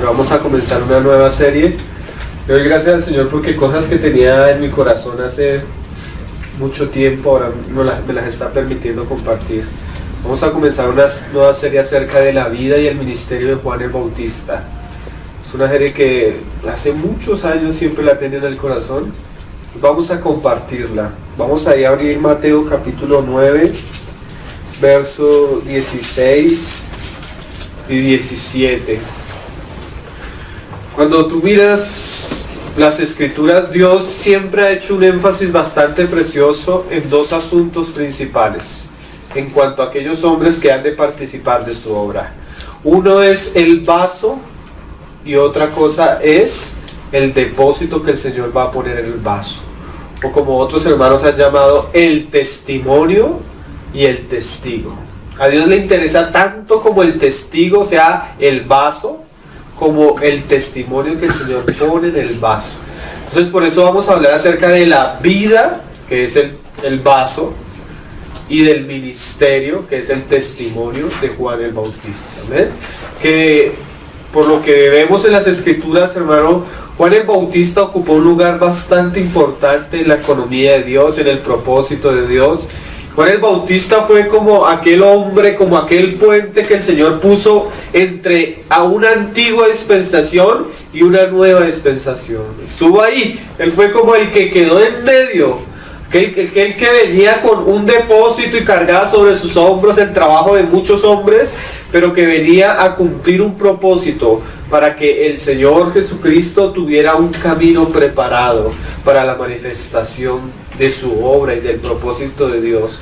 vamos a comenzar una nueva serie. Le doy gracias al Señor porque cosas que tenía en mi corazón hace mucho tiempo ahora me las está permitiendo compartir. Vamos a comenzar una nueva serie acerca de la vida y el ministerio de Juan el Bautista. Es una serie que hace muchos años siempre la tenía en el corazón. Vamos a compartirla. Vamos a ir a abrir Mateo capítulo 9, verso 16 y 17. Cuando tú miras las escrituras, Dios siempre ha hecho un énfasis bastante precioso en dos asuntos principales en cuanto a aquellos hombres que han de participar de su obra. Uno es el vaso y otra cosa es el depósito que el Señor va a poner en el vaso, o como otros hermanos han llamado, el testimonio y el testigo. A Dios le interesa tanto como el testigo, o sea, el vaso, como el testimonio que el Señor pone en el vaso. Entonces por eso vamos a hablar acerca de la vida, que es el vaso, y del ministerio, que es el testimonio de Juan el Bautista. ¿Ven? Que por lo que vemos en las escrituras, hermano, Juan el Bautista ocupó un lugar bastante importante en la economía de Dios, en el propósito de Dios. Juan el Bautista fue como aquel hombre, como aquel puente que el Señor puso entre a una antigua dispensación y una nueva dispensación. Estuvo ahí, él fue como el que quedó en medio, aquel que venía con un depósito y cargaba sobre sus hombros el trabajo de muchos hombres, pero que venía a cumplir un propósito para que el Señor Jesucristo tuviera un camino preparado para la manifestación de su obra y del propósito de Dios.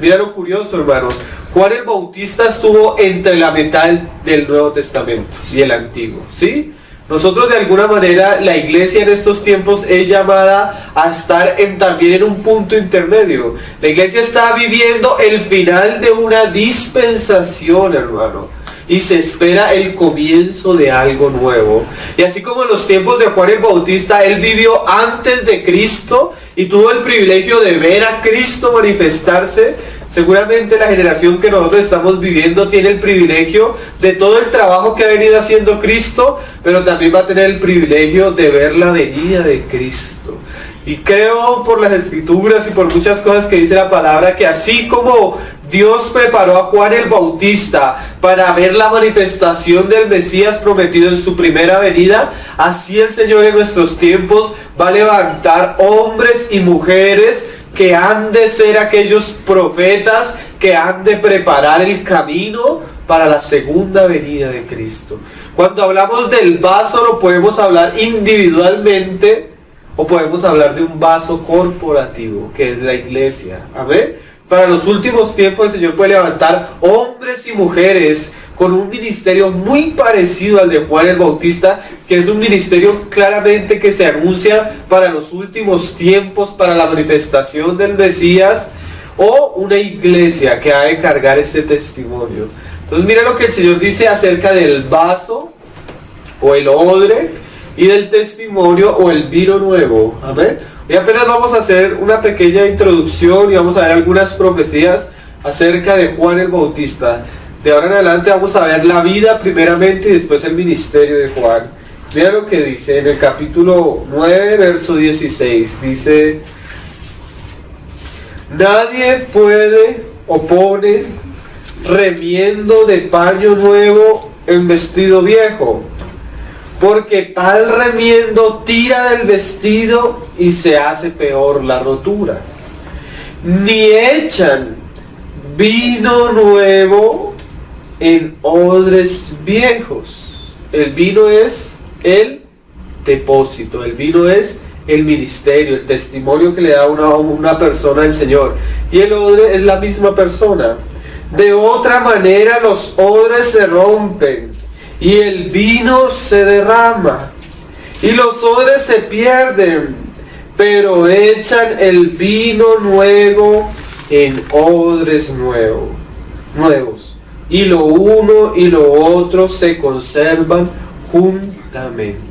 Mira lo curioso, hermanos. Juan el Bautista estuvo entre la mitad del Nuevo Testamento y el Antiguo, ¿sí? Nosotros de alguna manera, la iglesia en estos tiempos es llamada a estar también en un punto intermedio. La iglesia está viviendo el final de una dispensación, hermano, y se espera el comienzo de algo nuevo. Y así como en los tiempos de Juan el Bautista, él vivió antes de Cristo y tuvo el privilegio de ver a Cristo manifestarse. Seguramente la generación que nosotros estamos viviendo tiene el privilegio de todo el trabajo que ha venido haciendo Cristo, pero también va a tener el privilegio de ver la venida de Cristo. Y creo por las escrituras y por muchas cosas que dice la palabra, que así como Dios preparó a Juan el Bautista para ver la manifestación del Mesías prometido en su primera venida, así el Señor en nuestros tiempos va a levantar hombres y mujeres que han de ser aquellos profetas que han de preparar el camino para la segunda venida de Cristo. Cuando hablamos del vaso, lo podemos hablar individualmente o podemos hablar de un vaso corporativo, que es la iglesia. Amén. Para los últimos tiempos el Señor puede levantar hombres y mujeres con un ministerio muy parecido al de Juan el Bautista, que es un ministerio claramente que se anuncia para los últimos tiempos, para la manifestación del Mesías, o una iglesia que ha de cargar este testimonio. Entonces mira lo que el Señor dice acerca del vaso o el odre y del testimonio o el vino nuevo. Amén. Y apenas vamos a hacer una pequeña introducción y vamos a ver algunas profecías acerca de Juan el Bautista. De ahora en adelante vamos a ver la vida primeramente y después el ministerio de Juan. Mira lo que dice en el capítulo 9, verso 16. Dice: nadie puede o pone remiendo de paño nuevo en vestido viejo, porque tal remiendo tira del vestido y se hace peor la rotura. Ni echan vino nuevo en odres viejos. El vino es el depósito, el vino es el ministerio, el testimonio que le da una persona al Señor. Y el odre es la misma persona. De otra manera los odres se rompen y el vino se derrama y los odres se pierden, pero echan el vino nuevo en odres nuevos, y lo uno y lo otro se conservan juntamente.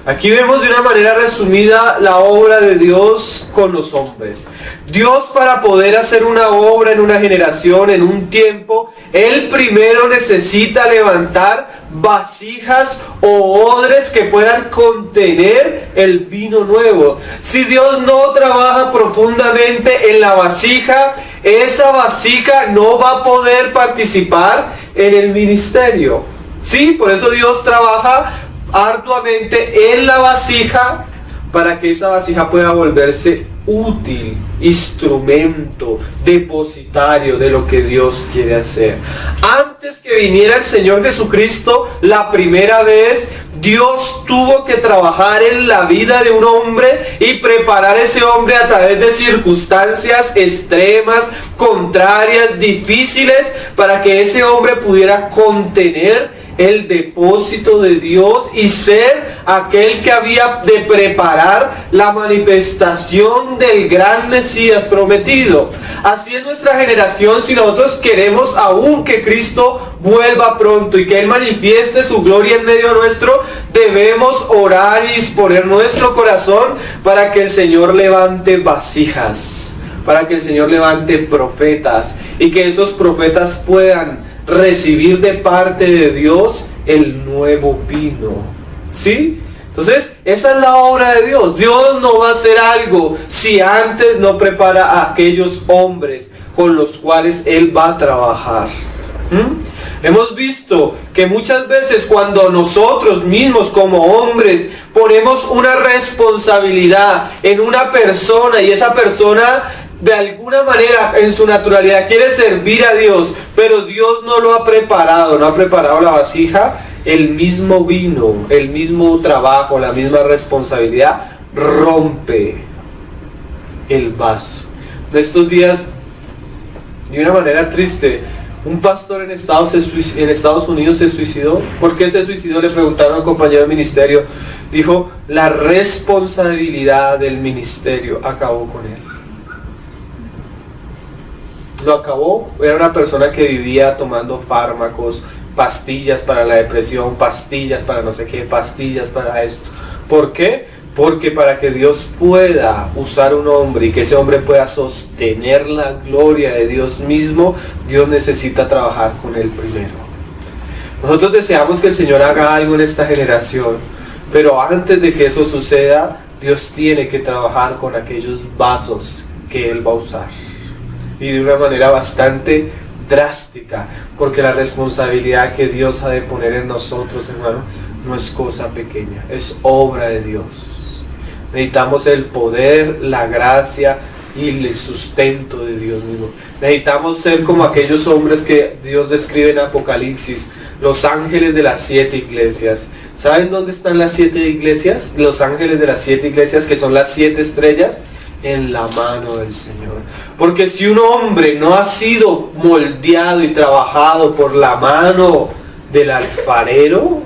Aquí vemos de una manera resumida la obra de Dios con los hombres. Dios, para poder hacer una obra en una generación, en un tiempo, Él primero necesita levantar vasijas o odres que puedan contener el vino nuevo. Si Dios no trabaja profundamente en la vasija, esa vasija no va a poder participar en el ministerio. Sí, por eso Dios trabaja arduamente en la vasija para que esa vasija pueda volverse útil, instrumento, depositario de lo que Dios quiere hacer. Antes que viniera el Señor Jesucristo, la primera vez, Dios tuvo que trabajar en la vida de un hombre y preparar a ese hombre a través de circunstancias extremas, contrarias, difíciles, para que ese hombre pudiera contener el depósito de Dios y ser aquel que había de preparar la manifestación del gran Mesías prometido. Así es nuestra generación. Si nosotros queremos aún que Cristo vuelva pronto y que Él manifieste su gloria en medio nuestro, debemos orar y disponer nuestro corazón para que el Señor levante vasijas, para que el Señor levante profetas y que esos profetas puedan recibir de parte de Dios el nuevo vino. ¿Sí? Entonces, esa es la obra de Dios. Dios no va a hacer algo si antes no prepara a aquellos hombres con los cuales Él va a trabajar. Hemos visto que muchas veces cuando nosotros mismos como hombres ponemos una responsabilidad en una persona y esa persona de alguna manera en su naturalidad quiere servir a Dios, pero Dios no lo ha preparado, no ha preparado la vasija, el mismo vino, el mismo trabajo, la misma responsabilidad rompe el vaso. En estos días, de una manera triste, un pastor en Estados Unidos se suicidó. ¿Por qué se suicidó? Le preguntaron al compañero de ministerio. Dijo, la responsabilidad del ministerio acabó con él. Lo acabó. Era una persona que vivía tomando fármacos, pastillas para la depresión, pastillas para no sé qué, pastillas para esto. ¿Por qué? Porque para que Dios pueda usar un hombre y que ese hombre pueda sostener la gloria de Dios mismo, Dios necesita trabajar con él primero. Nosotros deseamos que el Señor haga algo en esta generación, pero antes de que eso suceda, Dios tiene que trabajar con aquellos vasos que Él va a usar. Y de una manera bastante drástica, porque la responsabilidad que Dios ha de poner en nosotros, hermano, no es cosa pequeña, es obra de Dios. Necesitamos el poder, la gracia y el sustento de Dios mismo. Necesitamos ser como aquellos hombres que Dios describe en Apocalipsis, los ángeles de las 7 iglesias. ¿Saben dónde están las 7 iglesias? Los ángeles de las 7 iglesias, que son las 7 estrellas, en la mano del Señor. Porque si un hombre no ha sido moldeado y trabajado por la mano del alfarero,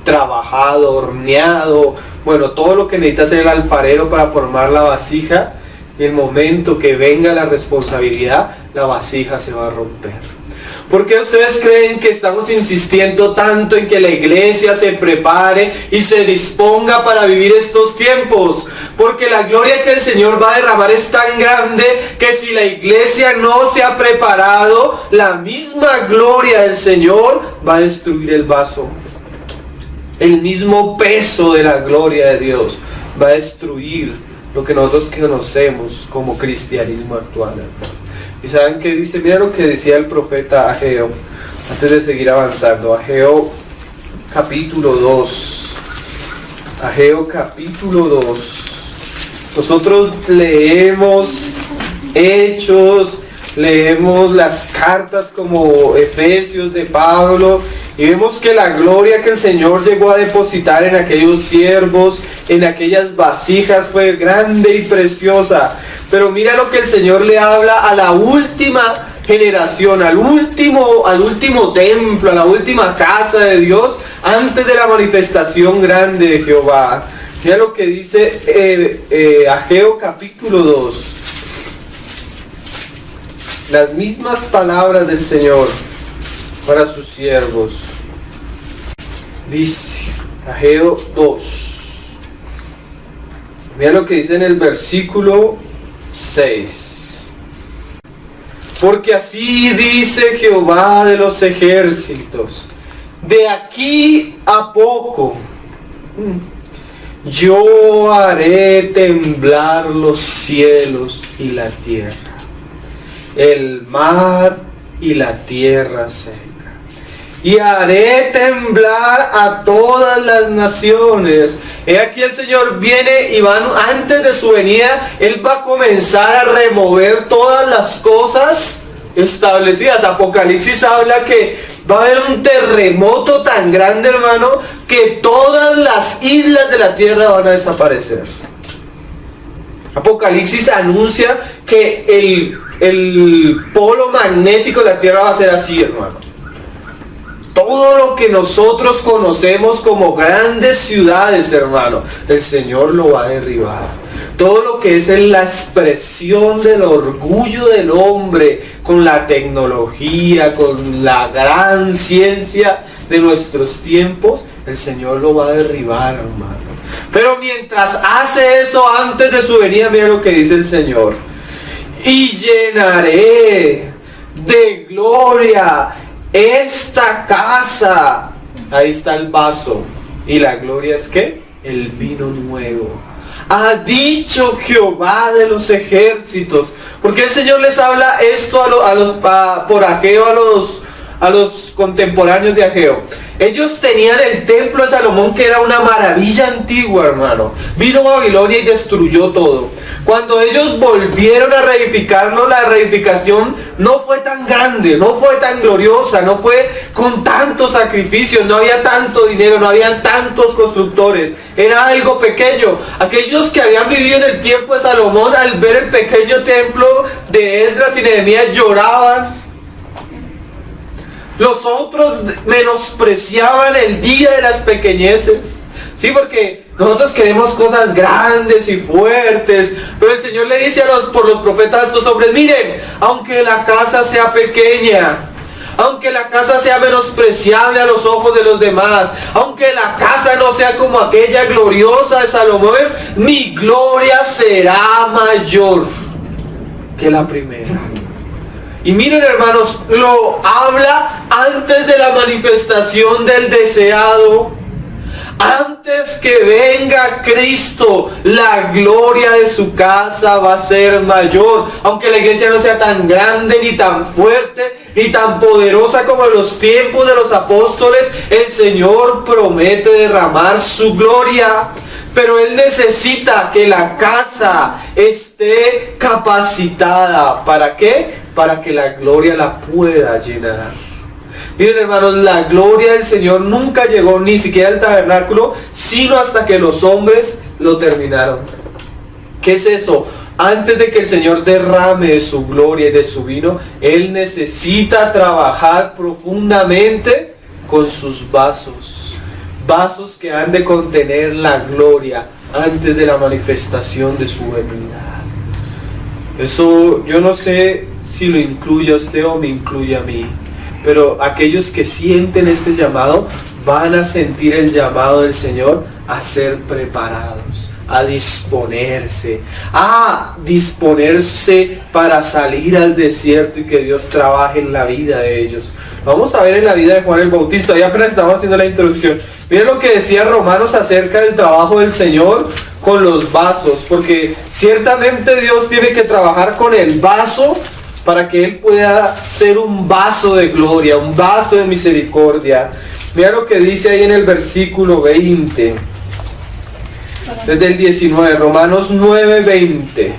trabajado, horneado, bueno, todo lo que necesita hacer el alfarero para formar la vasija, en el momento que venga la responsabilidad, la vasija se va a romper. ¿Por qué ustedes creen que estamos insistiendo tanto en que la iglesia se prepare y se disponga para vivir estos tiempos? Porque la gloria que el Señor va a derramar es tan grande que si la iglesia no se ha preparado, la misma gloria del Señor va a destruir el vaso. El mismo peso de la gloria de Dios va a destruir lo que nosotros conocemos como cristianismo actual. ¿Y saben qué dice? Mira lo que decía el profeta Ageo, antes de seguir avanzando. Ageo capítulo 2. Ageo capítulo 2. Nosotros leemos Hechos, leemos las cartas como Efesios de Pablo, y vemos que la gloria que el Señor llegó a depositar en aquellos siervos, en aquellas vasijas, fue grande y preciosa. Pero mira lo que el Señor le habla a la última generación, al último templo, a la última casa de Dios, antes de la manifestación grande de Jehová. Mira lo que dice Ageo capítulo 2. Las mismas palabras del Señor para sus siervos. Dice Ageo 2. Mira lo que dice en el versículo 6. Porque así dice Jehová de los ejércitos: de aquí a poco yo haré temblar los cielos y la tierra, el mar y la tierra seca. Y haré temblar a todas las naciones. He aquí el Señor viene y antes de su venida, Él va a comenzar a remover todas las cosas establecidas. Apocalipsis habla que va a haber un terremoto tan grande, hermano, que todas las islas de la tierra van a desaparecer. Apocalipsis anuncia que el polo magnético de la tierra va a ser así, hermano. Todo lo que nosotros conocemos como grandes ciudades, hermano, el Señor lo va a derribar. Todo lo que es la expresión del orgullo del hombre con la tecnología, con la gran ciencia de nuestros tiempos, el Señor lo va a derribar, hermano. Pero mientras hace eso, antes de su venida, mira lo que dice el Señor. Y llenaré de gloria esta casa. Ahí está el vaso. ¿Y la gloria es qué? El vino nuevo. Ha dicho Jehová de los ejércitos. Porque el Señor les habla esto por Ageo, a los contemporáneos de Ageo. Ellos tenían el templo de Salomón, que era una maravilla antigua, hermano. Vino Babilonia y destruyó todo. Cuando ellos volvieron a reedificarlo, la reedificación no fue tan grande, no fue tan gloriosa, no fue con tantos sacrificios, no había tanto dinero, no habían tantos constructores. Era algo pequeño. Aquellos que habían vivido en el tiempo de Salomón, al ver el pequeño templo de Esdras y Nehemías, lloraban. Los otros menospreciaban el día de las pequeñeces. Sí, porque nosotros queremos cosas grandes y fuertes. Pero el Señor le dice por los profetas a estos hombres: miren, aunque la casa sea pequeña, aunque la casa sea menospreciable a los ojos de los demás, aunque la casa no sea como aquella gloriosa de Salomón, mi gloria será mayor que la primera. Y miren, hermanos, lo habla antes de la manifestación del deseado. Antes que venga Cristo, la gloria de su casa va a ser mayor. Aunque la iglesia no sea tan grande, ni tan fuerte, ni tan poderosa como en los tiempos de los apóstoles, el Señor promete derramar su gloria. Pero Él necesita que la casa esté capacitada. ¿Para qué? Para que la gloria la pueda llenar. Miren, hermanos, la gloria del Señor nunca llegó ni siquiera al tabernáculo, sino hasta que los hombres lo terminaron. ¿Qué es eso? Antes de que el Señor derrame de su gloria y de su vino, Él necesita trabajar profundamente con sus vasos. Vasos que han de contener la gloria antes de la manifestación de su venida. Eso yo no sé si lo incluye a usted o me incluye a mí. Pero aquellos que sienten este llamado van a sentir el llamado del Señor a ser preparados, a disponerse para salir al desierto y que Dios trabaje en la vida de ellos. Vamos a ver en la vida de Juan el Bautista, ya apenas estamos haciendo la introducción. Miren lo que decía Romanos acerca del trabajo del Señor con los vasos, porque ciertamente Dios tiene que trabajar con el vaso para que Él pueda ser un vaso de gloria, un vaso de misericordia. Mira lo que dice ahí en el versículo 20. Desde el 19, Romanos 9, 20.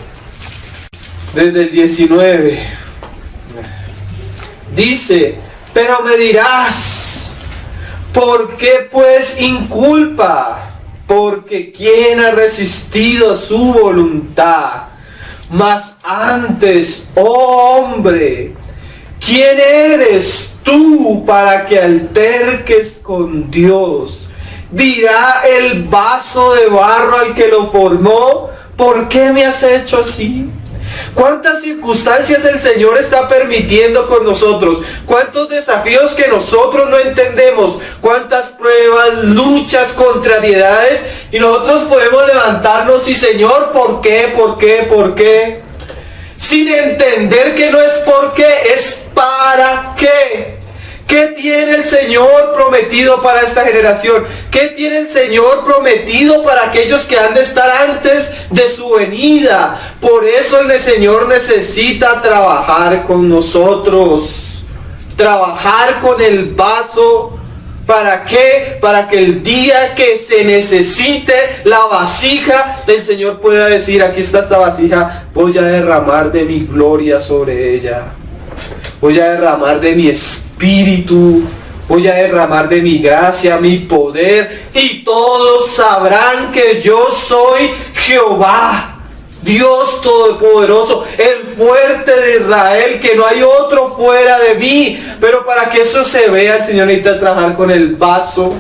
Desde el 19. Dice: pero me dirás, ¿por qué pues inculpa? Porque ¿quién ha resistido a su voluntad? Mas antes, oh hombre, ¿quién eres tú para que alterques con Dios? Dirá el vaso de barro al que lo formó: ¿por qué me has hecho así? ¿Cuántas circunstancias el Señor está permitiendo con nosotros? ¿Cuántos desafíos que nosotros no entendemos? ¿Cuántas pruebas, luchas, contrariedades? Y nosotros podemos levantarnos y: Señor, ¿por qué? ¿Por qué? ¿Por qué? Sin entender que no es por qué, es para qué. ¿Qué tiene el Señor prometido para esta generación? ¿Qué tiene el Señor prometido para aquellos que han de estar antes de su venida? Por eso el Señor necesita trabajar con nosotros. Trabajar con el vaso. ¿Para qué? Para que el día que se necesite la vasija, el Señor pueda decir: aquí está esta vasija, voy a derramar de mi gloria sobre ella. Voy a derramar de mi espíritu, voy a derramar de mi gracia, mi poder, y todos sabrán que yo soy Jehová, Dios Todopoderoso, el fuerte de Israel, que no hay otro fuera de mí. Pero para que eso se vea, el Señor necesita trabajar con el vaso.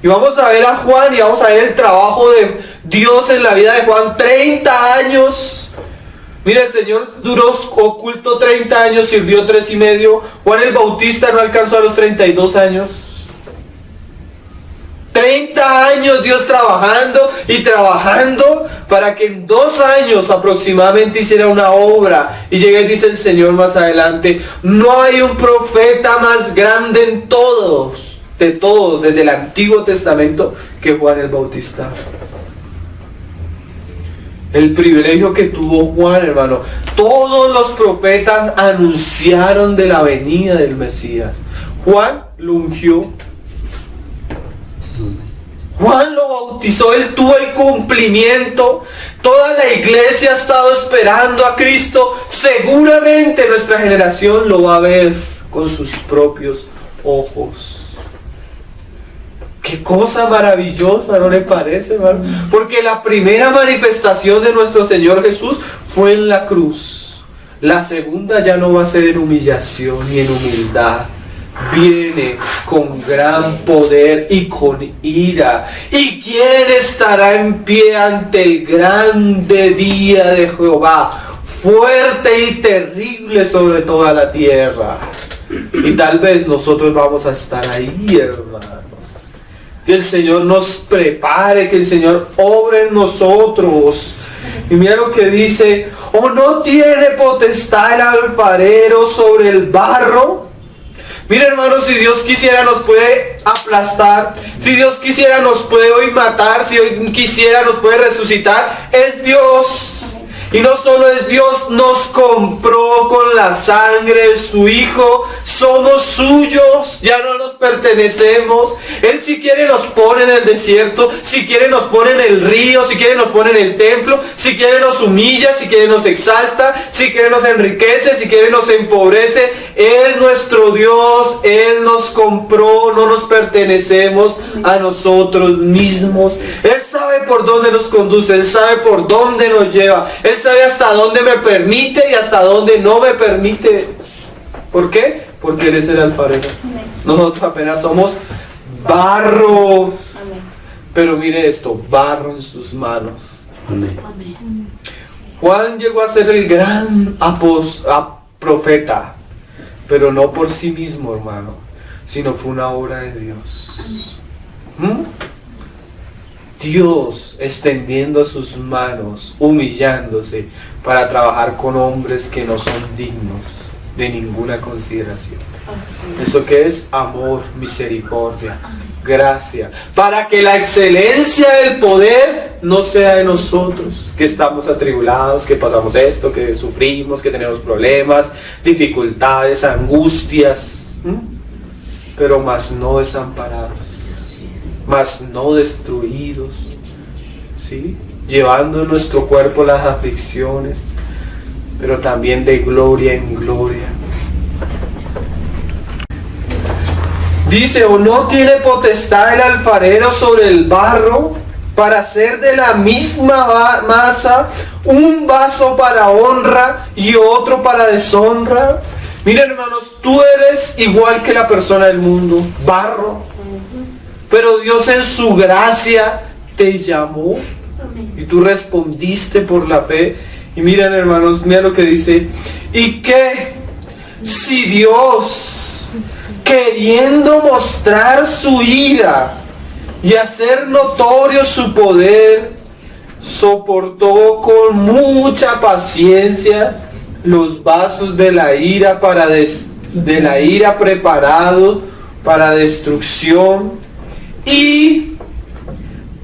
Y vamos a ver a Juan y vamos a ver el trabajo de Dios en la vida de Juan. 30 años. Mira, el Señor duró oculto 30 años, sirvió 3 y medio. Juan el Bautista no alcanzó a los 32 años. 30 años Dios trabajando y trabajando para que en 2 años aproximadamente hiciera una obra. Y llega y dice el Señor más adelante: no hay un profeta más grande en todos, de todos, desde el Antiguo Testamento, que Juan el Bautista. El privilegio que tuvo Juan, hermano. Todos los profetas anunciaron de la venida del Mesías. Juan lo ungió. Juan lo bautizó, él tuvo el cumplimiento. Toda la iglesia ha estado esperando a Cristo. Seguramente nuestra generación lo va a ver con sus propios ojos. Qué cosa maravillosa, ¿no le parece, hermano? Porque la primera manifestación de nuestro Señor Jesús fue en la cruz. La segunda ya no va a ser en humillación ni en humildad. Viene con gran poder y con ira. ¿Y quién estará en pie ante el grande día de Jehová? Fuerte y terrible sobre toda la tierra. Y tal vez nosotros vamos a estar ahí, hermanos. Que el Señor nos prepare, que el Señor obre en nosotros. Y mira lo que dice: ¿o no tiene potestad el alfarero sobre el barro? Mira, hermanos, si Dios quisiera nos puede aplastar, si Dios quisiera nos puede hoy matar, si hoy quisiera nos puede resucitar. Es Dios. Y no solo es Dios, nos compró con la sangre de su Hijo. Somos suyos, ya no nos pertenecemos. Él si quiere nos pone en el desierto, si quiere nos pone en el río, si quiere nos pone en el templo, si quiere nos humilla, si quiere nos exalta, si quiere nos enriquece, si quiere nos empobrece. Él es nuestro Dios, Él nos compró, no nos pertenecemos a nosotros mismos. Él sabe por dónde nos conduce, Él sabe por dónde nos lleva, Él sabe hasta dónde me permite y hasta dónde no me permite. ¿Por qué? Porque Él es el alfarero. Nosotros apenas somos barro. Pero mire esto, barro en sus manos. Juan llegó a ser el gran profeta, pero no por sí mismo, hermano, sino fue una obra de Dios. Dios extendiendo sus manos, humillándose para trabajar con hombres que no son dignos de ninguna consideración. ¿Eso qué es? Amor, misericordia, gracia, para que la excelencia del poder no sea de nosotros, que estamos atribulados, que pasamos esto, que sufrimos, que tenemos problemas, dificultades, angustias, pero más no desamparados, mas no destruidos, ¿sí? Llevando en nuestro cuerpo las aflicciones, pero también de gloria en gloria. Dice: ¿o no tiene potestad el alfarero sobre el barro para hacer de la misma masa un vaso para honra y otro para deshonra? Miren, hermanos, tú eres igual que la persona del mundo, barro. Pero Dios en su gracia te llamó y tú respondiste por la fe. Y miren, hermanos, mira lo que dice: ¿y qué si Dios, queriendo mostrar su ira y hacer notorio su poder, soportó con mucha paciencia los vasos de la ira para de la ira preparado para destrucción y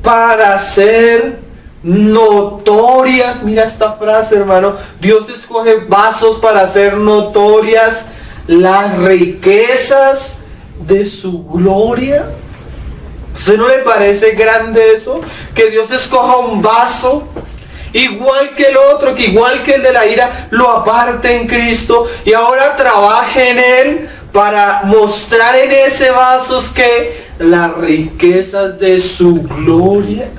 para ser notorias. Mira esta frase, hermano. Dios escoge vasos para hacer notorias las riquezas de su gloria. ¿A usted no le parece grande eso? Que Dios escoja un vaso igual que el otro, que igual que el de la ira, lo aparte en Cristo y ahora trabaje en Él para mostrar en ese vaso que las riquezas de su gloria.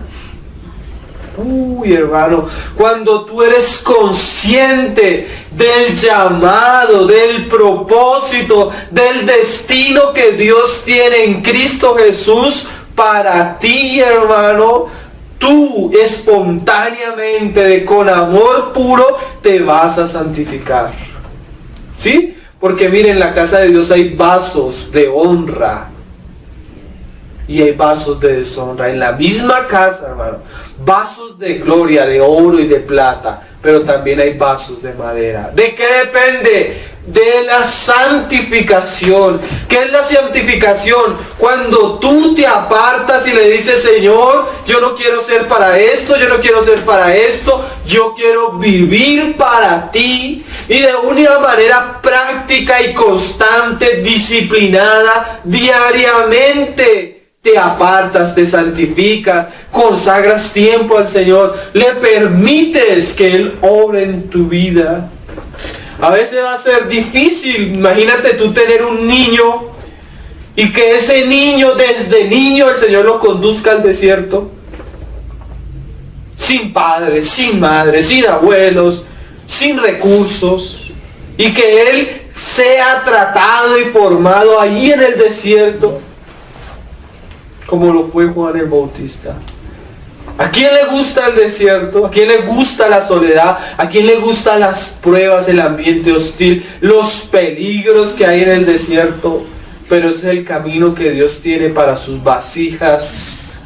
Uy, hermano, cuando tú eres consciente del llamado, del propósito, del destino que Dios tiene en Cristo Jesús para ti, hermano, tú espontáneamente, con amor puro, te vas a santificar. ¿Sí? Porque miren, en la casa de Dios hay vasos de honra y hay vasos de deshonra. En la misma casa, hermano, vasos de gloria, de oro y de plata, pero también hay vasos de madera. ¿De qué depende? De la santificación. ¿Qué es la santificación? Cuando tú te apartas y le dices: Señor, yo no quiero ser para esto, yo no quiero ser para esto, yo quiero vivir para ti, y de una manera práctica y constante, disciplinada, diariamente te apartas, te santificas, consagras tiempo al Señor, le permites que Él obre en tu vida. A veces va a ser difícil. Imagínate tú tener un niño y que ese niño, desde niño, el Señor lo conduzca al desierto, sin padres, sin madres, sin abuelos, sin recursos, y que él sea tratado y formado ahí en el desierto, como lo fue Juan el Bautista. ¿A quién le gusta el desierto? ¿A quién le gusta la soledad? ¿A quién le gustan las pruebas, el ambiente hostil, los peligros que hay en el desierto? Pero es el camino que Dios tiene para sus vasijas.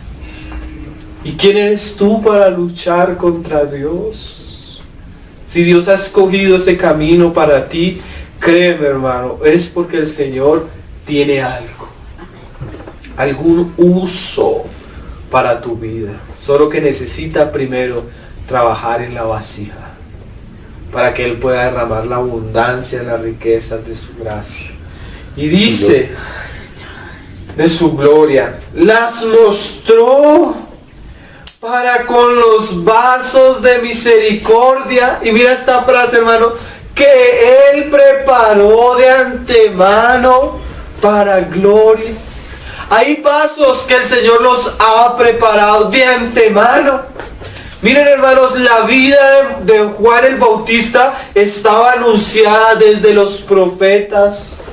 ¿Y quién eres tú para luchar contra Dios? Si Dios ha escogido ese camino para ti, créeme, hermano, es porque el Señor tiene algo, algún uso para tu vida. Solo que necesita primero trabajar en la vasija para que Él pueda derramar la abundancia, las riquezas de su gracia. Y dice, de su gloria, las mostró para con los vasos de misericordia. Y mira esta frase, hermano, que Él preparó de antemano para gloria. Hay vasos que el Señor los ha preparado de antemano. Miren, hermanos, la vida de Juan el Bautista estaba anunciada desde los profetas.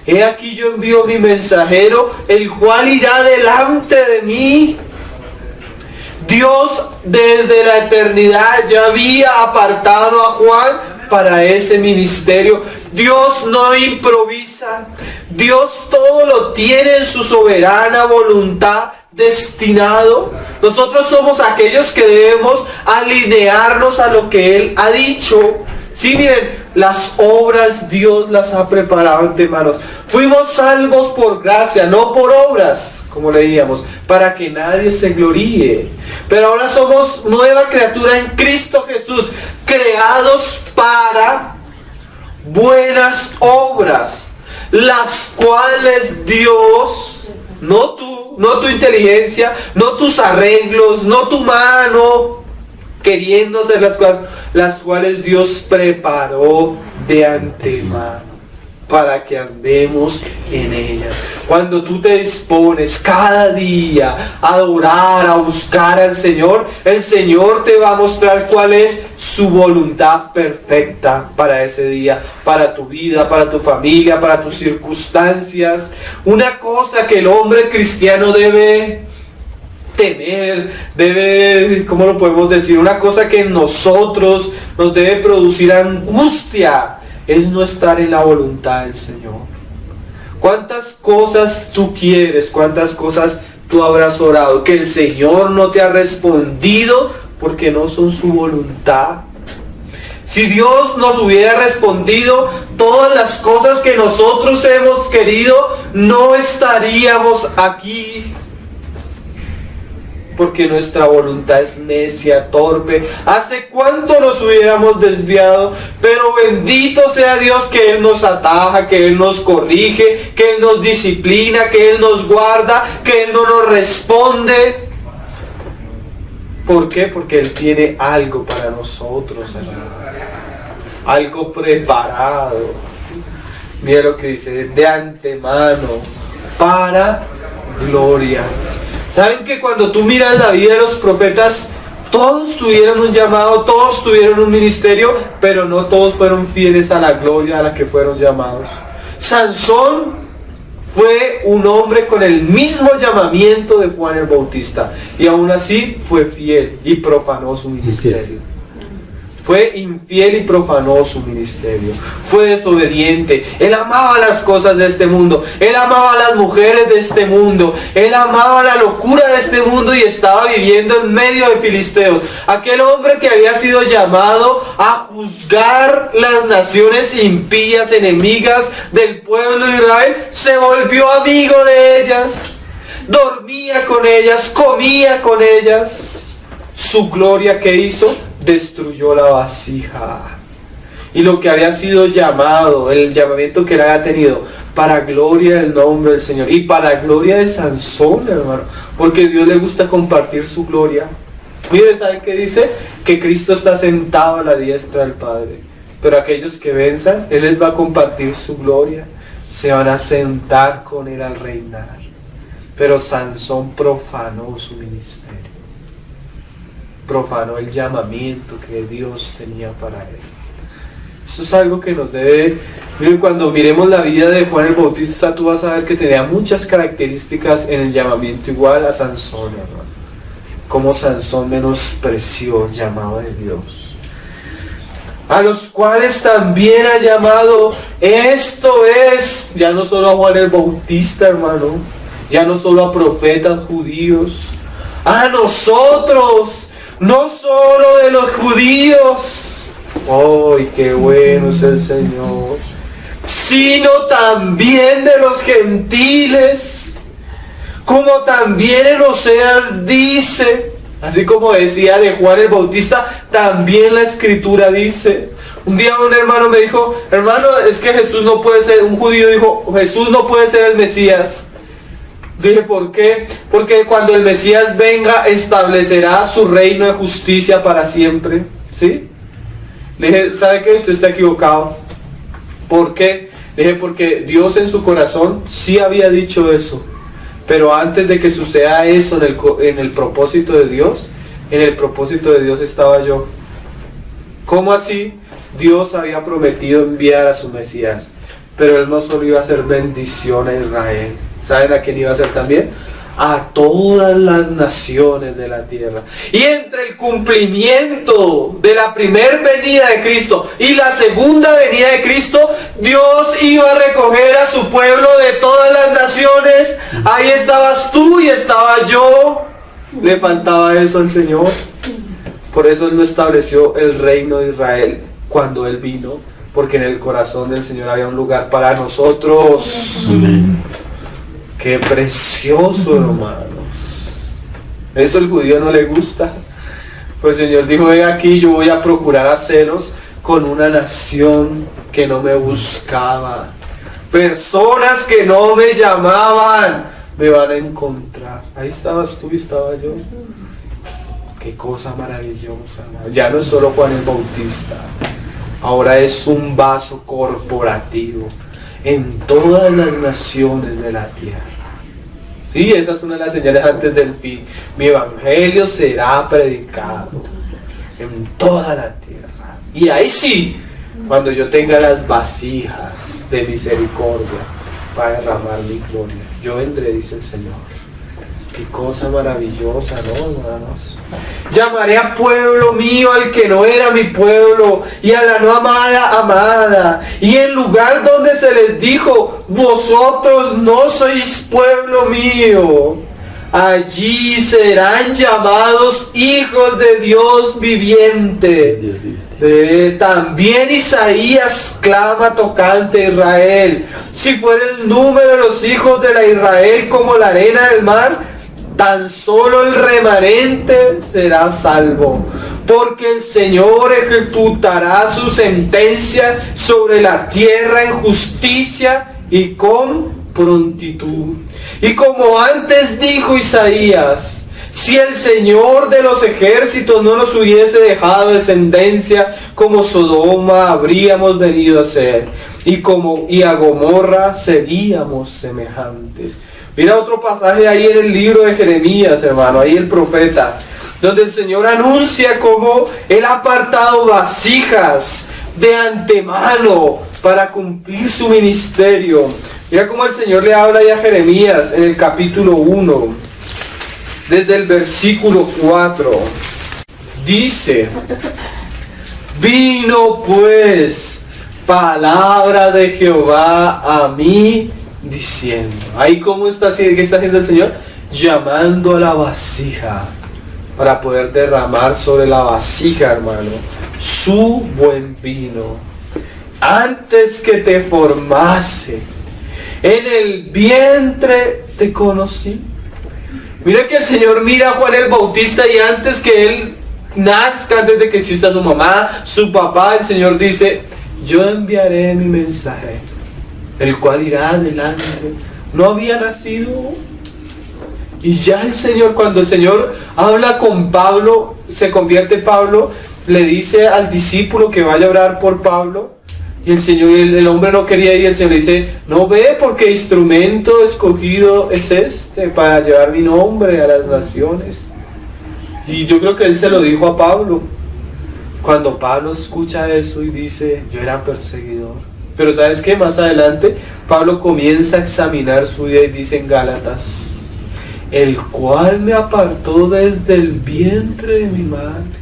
He aquí yo envío mi mensajero, el cual irá delante de mí. Dios desde la eternidad ya había apartado a Juan para ese ministerio. Dios no improvisa. Dios todo lo tiene en su soberana voluntad destinado. Nosotros somos aquellos que debemos alinearnos a lo que Él ha dicho. Sí, miren, las obras Dios las ha preparado de antemano. Fuimos salvos por gracia, no por obras, como leíamos, para que nadie se gloríe. Pero ahora somos nueva criatura en Cristo Jesús, creados para buenas obras, las cuales Dios, no tú, no tu inteligencia, no tus arreglos, no tu mano queriendo hacer las cosas, las cuales Dios preparó de antemano para que andemos en ellas. Cuando tú te dispones cada día a adorar, a buscar al Señor, el Señor te va a mostrar cuál es su voluntad perfecta para ese día, para tu vida, para tu familia, para tus circunstancias. Una cosa que el hombre cristiano debe temer, debe, ¿cómo lo podemos decir? Una cosa que en nosotros nos debe producir angustia, es no estar en la voluntad del Señor. ¿Cuántas cosas tú quieres? ¿Cuántas cosas tú habrás orado que el Señor no te ha respondido porque no son su voluntad? Si Dios nos hubiera respondido todas las cosas que nosotros hemos querido, no estaríamos aquí. Porque nuestra voluntad es necia, torpe. ¿Hace cuánto nos hubiéramos desviado? Pero bendito sea Dios que Él nos ataja, que Él nos corrige, que Él nos disciplina, que Él nos guarda, que Él no nos responde. ¿Por qué? Porque Él tiene algo para nosotros, hermano. Algo preparado. Mira lo que dice, de antemano, para gloria. ¿Saben que cuando tú miras la vida de los profetas, todos tuvieron un llamado, todos tuvieron un ministerio, pero no todos fueron fieles a la gloria a la que fueron llamados? Sansón fue un hombre con el mismo llamamiento de Juan el Bautista, y aún así fue fiel y profanó su ministerio. Fue infiel y profanó su ministerio. Fue desobediente. Él amaba las cosas de este mundo. Él amaba las mujeres de este mundo. Él amaba la locura de este mundo y estaba viviendo en medio de filisteos. Aquel hombre que había sido llamado a juzgar las naciones impías, enemigas del pueblo de Israel, se volvió amigo de ellas. Dormía con ellas, comía con ellas. Su gloria, ¿qué hizo? Destruyó la vasija. Y lo que había sido llamado, el llamamiento que él había tenido, para gloria del nombre del Señor y para gloria de Sansón, hermano, porque a Dios le gusta compartir su gloria. Mire, ¿sabe qué dice? Que Cristo está sentado a la diestra del Padre, pero aquellos que venzan, Él les va a compartir su gloria, se van a sentar con Él al reinar. Pero Sansón profanó su ministerio, profanó el llamamiento que Dios tenía para él. Esto es algo que nos debe... Miren, cuando miremos la vida de Juan el Bautista, tú vas a ver que tenía muchas características en el llamamiento igual a Sansón, hermano. Como Sansón menospreció el llamado de Dios. A los cuales también ha llamado, esto es, ya no solo a Juan el Bautista, hermano, ya no solo a profetas judíos, a nosotros, no solo de los judíos, ¡ay, qué bueno es el Señor!, sino también de los gentiles, como también en Oseas dice, así como decía de Juan el Bautista, también la Escritura dice. Un día un hermano me dijo, hermano, es que Jesús no puede ser, un judío dijo, Jesús no puede ser el Mesías. Dije, ¿por qué? Porque cuando el Mesías venga, establecerá su reino de justicia para siempre. ¿Sí? Le dije, ¿sabe qué? Usted está equivocado. ¿Por qué? Le dije, porque Dios en su corazón sí había dicho eso. Pero antes de que suceda eso en el propósito de Dios, en el propósito de Dios estaba yo. ¿Cómo así? Dios había prometido enviar a su Mesías, pero Él no solo iba a hacer bendición a Israel. ¿Saben a quién iba a ser también? A todas las naciones de la tierra. Y entre el cumplimiento de la primera venida de Cristo y la segunda venida de Cristo, Dios iba a recoger a su pueblo de todas las naciones. Ahí estabas tú y estaba yo. Le faltaba eso al Señor. Por eso Él no estableció el reino de Israel cuando Él vino, porque en el corazón del Señor había un lugar para nosotros. Amén. Qué precioso, hermanos. Eso al judío no le gusta. Pues el Señor dijo, he aquí, yo voy a procurar haceros con una nación que no me buscaba. Personas que no me llamaban, me van a encontrar. Ahí estabas tú y estaba yo. Qué cosa maravillosa. Ya no es solo Juan el Bautista. Ahora es un vaso corporativo en todas las naciones de la tierra. Sí, esa es una de las señales antes del fin. Mi evangelio será predicado en toda la tierra. Y ahí sí, cuando yo tenga las vasijas de misericordia para derramar mi gloria, yo vendré, dice el Señor. Qué cosa maravillosa, ¿no, hermanos? Llamaré a pueblo mío al que no era mi pueblo, y a la no amada, amada. Y en lugar donde se les dijo, vosotros no sois pueblo mío, allí serán llamados hijos de Dios viviente. También Isaías clama tocante a Israel. Si fuera el número de los hijos de la Israel como la arena del mar, tan solo el remanente será salvo. Porque el Señor ejecutará su sentencia sobre la tierra en justicia y con prontitud. Y como antes dijo Isaías, si el Señor de los ejércitos no nos hubiese dejado descendencia, como Sodoma habríamos venido a ser, y a Gomorra seríamos semejantes. Mira otro pasaje ahí en el libro de Jeremías, hermano, ahí el profeta, donde el Señor anuncia cómo Él ha apartado vasijas de antemano para cumplir su ministerio. Mira cómo el Señor le habla ahí a Jeremías en el capítulo 1. Desde el versículo 4, dice, vino pues palabra de Jehová a mí diciendo. Ahí cómo está, ¿qué está haciendo el Señor? Llamando a la vasija para poder derramar sobre la vasija, hermano, su buen vino. Antes que te formase, en el vientre te conocí. Mira que el Señor mira a Juan el Bautista y antes que él nazca, antes de que exista su mamá, su papá, el Señor dice, yo enviaré mi mensaje, el cual irá adelante. No había nacido. Y ya el Señor, cuando el Señor habla con Pablo, se convierte Pablo, le dice al discípulo que vaya a orar por Pablo. Y el Señor, el hombre no quería ir, el Señor le dice, no ve porque instrumento escogido es este para llevar mi nombre a las naciones. Y yo creo que él se lo dijo a Pablo. Cuando Pablo escucha eso y dice, yo era perseguidor. Pero ¿sabes qué? Más adelante, Pablo comienza a examinar su vida y dice en Gálatas, el cual me apartó desde el vientre de mi madre,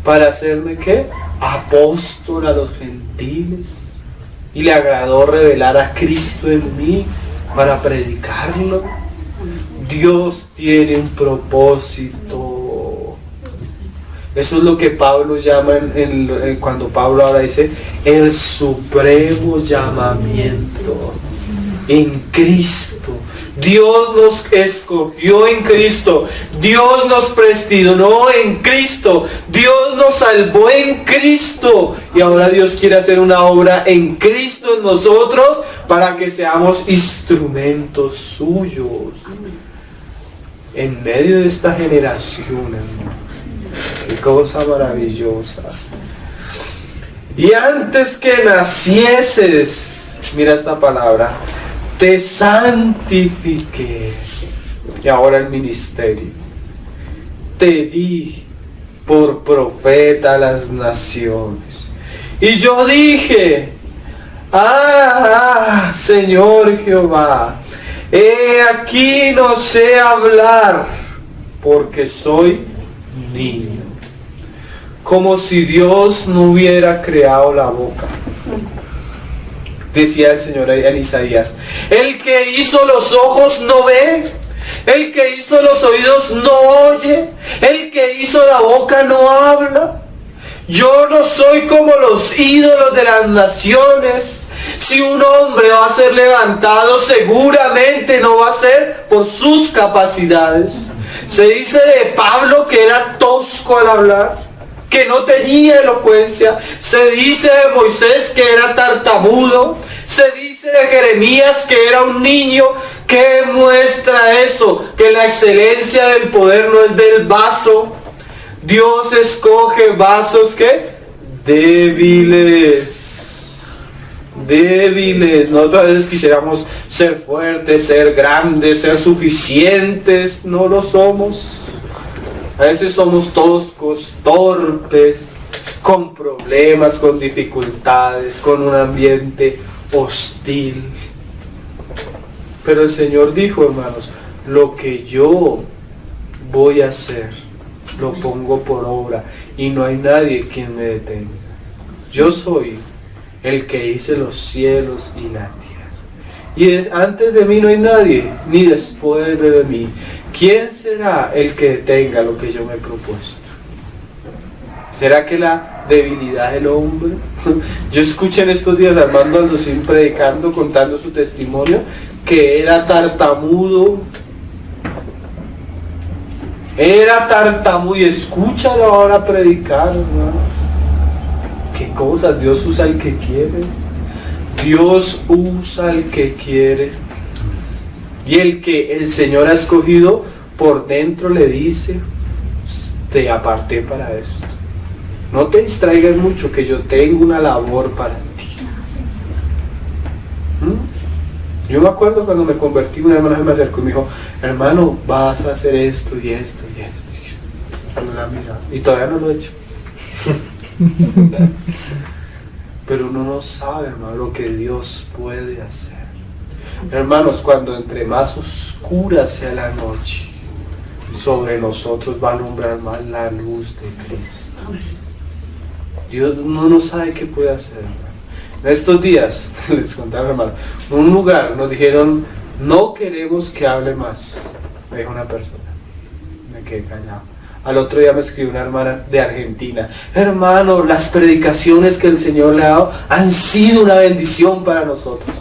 para hacerme ¿qué? Apóstol a los gentiles, y le agradó revelar a Cristo en mí para predicarlo. Dios tiene un propósito. Eso es lo que Pablo llama cuando Pablo ahora dice el supremo llamamiento en Cristo. Dios nos escogió en Cristo, Dios nos predestinó en Cristo, Dios nos salvó en Cristo y ahora Dios quiere hacer una obra en Cristo en nosotros para que seamos instrumentos suyos en medio de esta generación, hermano. Qué cosa maravillosa. Y antes que nacieses, mira esta palabra, te santifiqué. Y ahora el ministerio. Te di por profeta a las naciones. Y yo dije, Señor Jehová, he aquí no sé hablar, porque soy niño. Como si Dios no hubiera creado la boca. Decía el Señor en Isaías, el que hizo los ojos no ve, el que hizo los oídos no oye, el que hizo la boca no habla. Yo no soy como los ídolos de las naciones. Si un hombre va a ser levantado, seguramente no va a ser por sus capacidades. Se dice de Pablo que era tosco al hablar, que no tenía elocuencia. Se dice de Moisés que era tartamudo. Se dice de Jeremías que era un niño. ¿Qué muestra eso? Que la excelencia del poder no es del vaso. Dios escoge vasos que débiles. Débiles. Nosotros a veces quisiéramos ser fuertes, ser grandes, ser suficientes. No lo somos. A veces somos toscos, torpes, con problemas, con dificultades, con un ambiente hostil. Pero el Señor dijo, hermanos, lo que yo voy a hacer, lo pongo por obra y no hay nadie quien me detenga. Yo soy el que hice los cielos y la tierra. Y antes de mí no hay nadie, ni después de mí. ¿Quién será el que detenga lo que yo me he propuesto? ¿Será que la debilidad del hombre? Yo escuché en estos días a Armando Aldocín predicando, contando su testimonio, que era tartamudo. Era tartamudo y escúchalo ahora predicar, hermanos. ¿Qué cosas? Dios usa al que quiere. Dios usa al que quiere. Y el que el Señor ha escogido por dentro le dice: te aparté para esto. No te distraigas mucho, que yo tengo una labor para ti. Yo me acuerdo cuando me convertí, una hermana me acercó y me dijo: hermano, vas a hacer esto y esto y esto. No la mira. Y todavía no lo he hecho. Pero uno no sabe, hermano, lo que Dios puede hacer. Hermanos, cuando entre más oscura sea la noche, sobre nosotros va a alumbrar más la luz de Cristo. Dios no sabe qué puede hacer, hermano. En estos días, les contaba, hermano, en un lugar nos dijeron: no queremos que hable más. Me dijo una persona. Me quedé callado. Al otro día me escribió una hermana de Argentina: hermano, las predicaciones que el Señor le ha dado han sido una bendición para nosotros.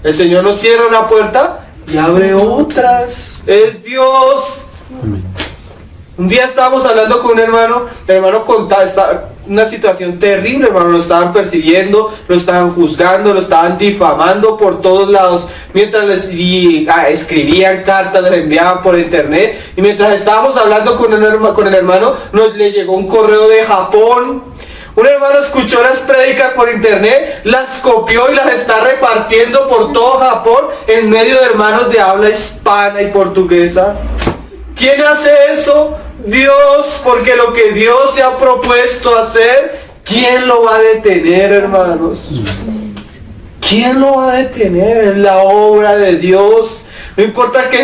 El Señor nos cierra una puerta y abre otras. Es Dios. Amén. Un día estábamos hablando con un hermano, el hermano contaba una situación terrible, hermano. Lo estaban persiguiendo, lo estaban juzgando, lo estaban difamando por todos lados, mientras escribían cartas, les enviaban por internet. Y mientras estábamos hablando con el hermano, le llegó un correo de Japón. Un hermano escuchó las prédicas por internet, las copió y las está repartiendo por todo Japón en medio de hermanos de habla hispana y portuguesa. ¿Quién hace eso? Dios, porque lo que Dios se ha propuesto hacer, ¿quién lo va a detener, hermanos? ¿Quién lo va a detener? Es la obra de Dios. No importa que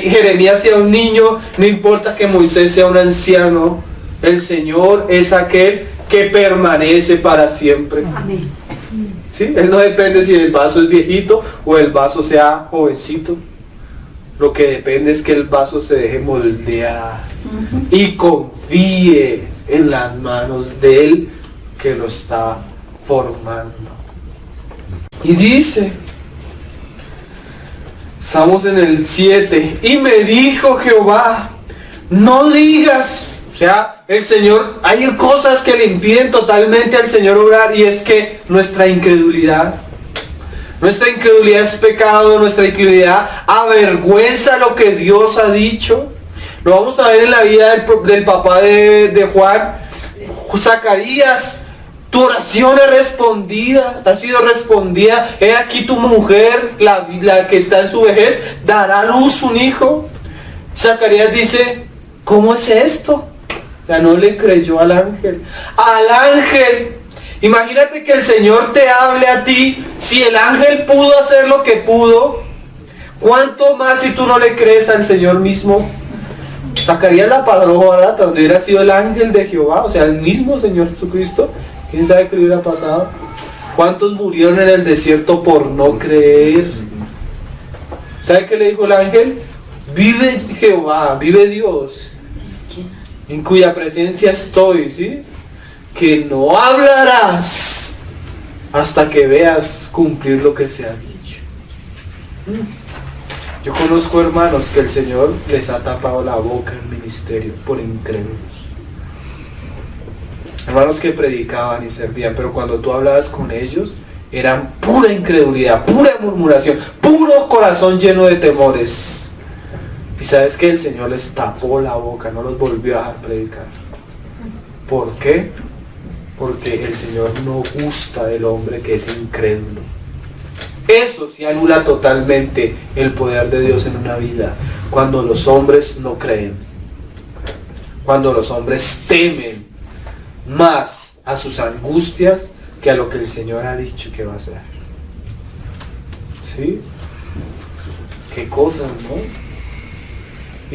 Jeremías sea un niño, no importa que Moisés sea un anciano, el Señor es aquel que permanece para siempre. Amén. ¿Sí? Él no depende si el vaso es viejito o el vaso sea jovencito. Lo que depende es que el vaso se deje moldear y confíe en las manos de Él que lo está formando. Y dice, estamos en el 7, y me dijo Jehová: no digas. O sea, el Señor, hay cosas que le impiden totalmente al Señor obrar, y es que nuestra incredulidad es pecado, nuestra incredulidad avergüenza lo que Dios ha dicho. Lo vamos a ver en la vida del papá de Juan, Zacarías. Tu oración es respondida, ha sido respondida. He aquí tu mujer, la que está en su vejez, dará a luz un hijo. Zacarías dice: ¿cómo es esto? Ya no le creyó al ángel. Al ángel. Imagínate que el Señor te hable a ti. Si el ángel pudo hacer lo que pudo, ¿cuánto más si tú no le crees al Señor mismo? Zacarías la padró barata, donde hubiera sido el ángel de Jehová, o sea, el mismo Señor Jesucristo. ¿Quién sabe qué le hubiera pasado? ¿Cuántos murieron en el desierto por no creer? ¿Sabe qué le dijo el ángel? Vive Jehová, vive Dios, en cuya presencia estoy, ¿sí? Que no hablarás hasta que veas cumplir lo que se ha dicho. Yo conozco hermanos que el Señor les ha tapado la boca en ministerio por incrédulos. Hermanos que predicaban y servían, pero cuando tú hablabas con ellos, eran pura incredulidad, pura murmuración, puro corazón lleno de temores. Y sabes que el Señor les tapó la boca, no los volvió a dejar predicar. ¿Por qué? Porque el Señor no gusta del hombre que es incrédulo. Eso sí anula totalmente el poder de Dios en una vida. Cuando los hombres no creen, cuando los hombres temen más a sus angustias que a lo que el Señor ha dicho que va a hacer. ¿Sí? Qué cosas, ¿no?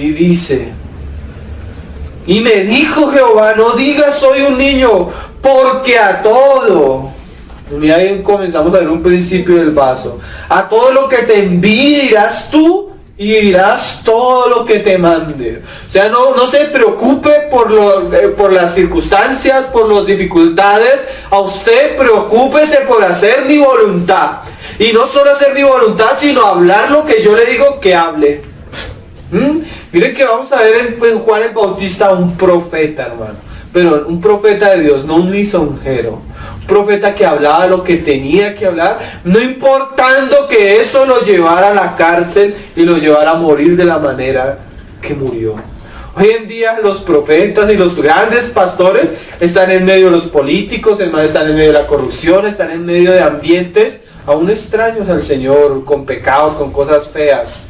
Y dice: y me dijo Jehová: no digas soy un niño, porque a todo, y ahí comenzamos a ver un principio del vaso, a todo lo que te envíe irás tú y dirás todo lo que te mande. O sea, no se preocupe por las circunstancias, por las dificultades. A usted preocúpese por hacer mi voluntad. Y no solo hacer mi voluntad, sino hablar lo que yo le digo que hable. Miren que vamos a ver en Juan el Bautista un profeta, hermano. Pero un profeta de Dios, no un lisonjero. Un profeta que hablaba lo que tenía que hablar, no importando que eso lo llevara a la cárcel y lo llevara a morir de la manera que murió. Hoy en día los profetas y los grandes pastores están en medio de los políticos, hermano, están en medio de la corrupción, están en medio de ambientes aún extraños al Señor, con pecados, con cosas feas.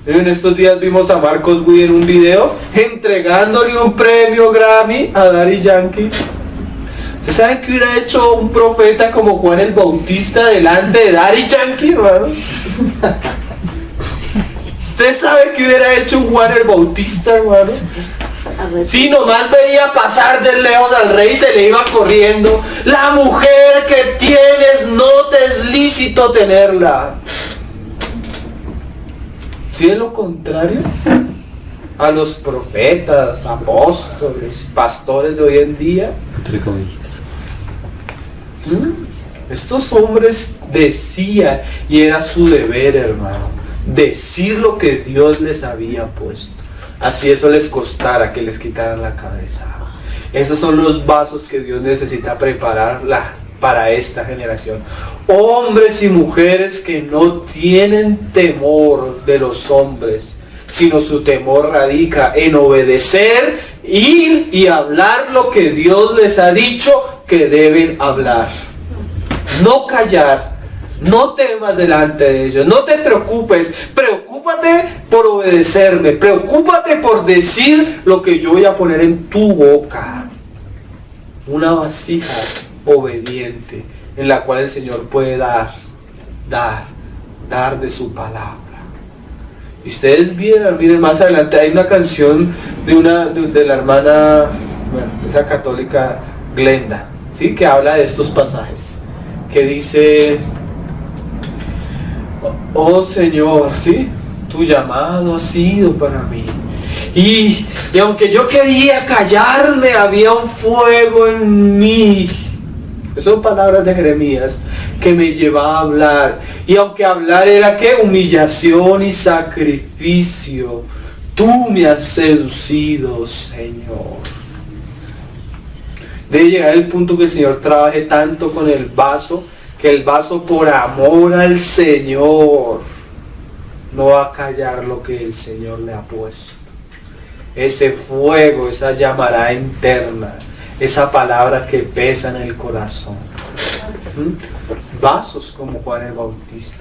En estos días vimos a Marcos Witt en un video entregándole un premio Grammy a Daddy Yankee. ¿Usted sabe qué hubiera hecho un profeta como Juan el Bautista delante de Daddy Yankee, hermano? ¿Usted sabe qué hubiera hecho un Juan el Bautista, hermano? Si nomás veía pasar de lejos al rey, se le iba corriendo. La mujer que tienes no te es lícito tenerla. Si es lo contrario a los profetas, apóstoles, pastores de hoy en día, entre comillas, estos hombres decían, y era su deber, hermano, decir lo que Dios les había puesto. Así eso les costara que les quitaran la cabeza. Esos son los vasos que Dios necesita preparar para esta generación. Hombres y mujeres que no tienen temor de los hombres, sino su temor radica en obedecer, ir y hablar lo que Dios les ha dicho que deben hablar. No callar, no temas delante de ellos, no te preocupes, preocúpate por obedecerme, preocúpate por decir lo que yo voy a poner en tu boca. Una vasija obediente en la cual el Señor puede dar de su palabra. Y ustedes miren más adelante, hay una canción de la hermana, bueno, esa católica Glenda, ¿sí? Que habla de estos pasajes, que dice: oh Señor, ¿sí? Tu llamado ha sido para mí. Y aunque yo quería callarme, había un fuego en mí. Esas son palabras de Jeremías que me llevaba a hablar. Y aunque hablar era ¿qué? Humillación y sacrificio. Tú me has seducido, Señor. Debe llegar el punto que el Señor trabaje tanto con el vaso, que el vaso por amor al Señor no va a callar lo que el Señor le ha puesto. Ese fuego, esa llamarada interna, esa palabra que pesa en el corazón. Vasos como Juan el Bautista.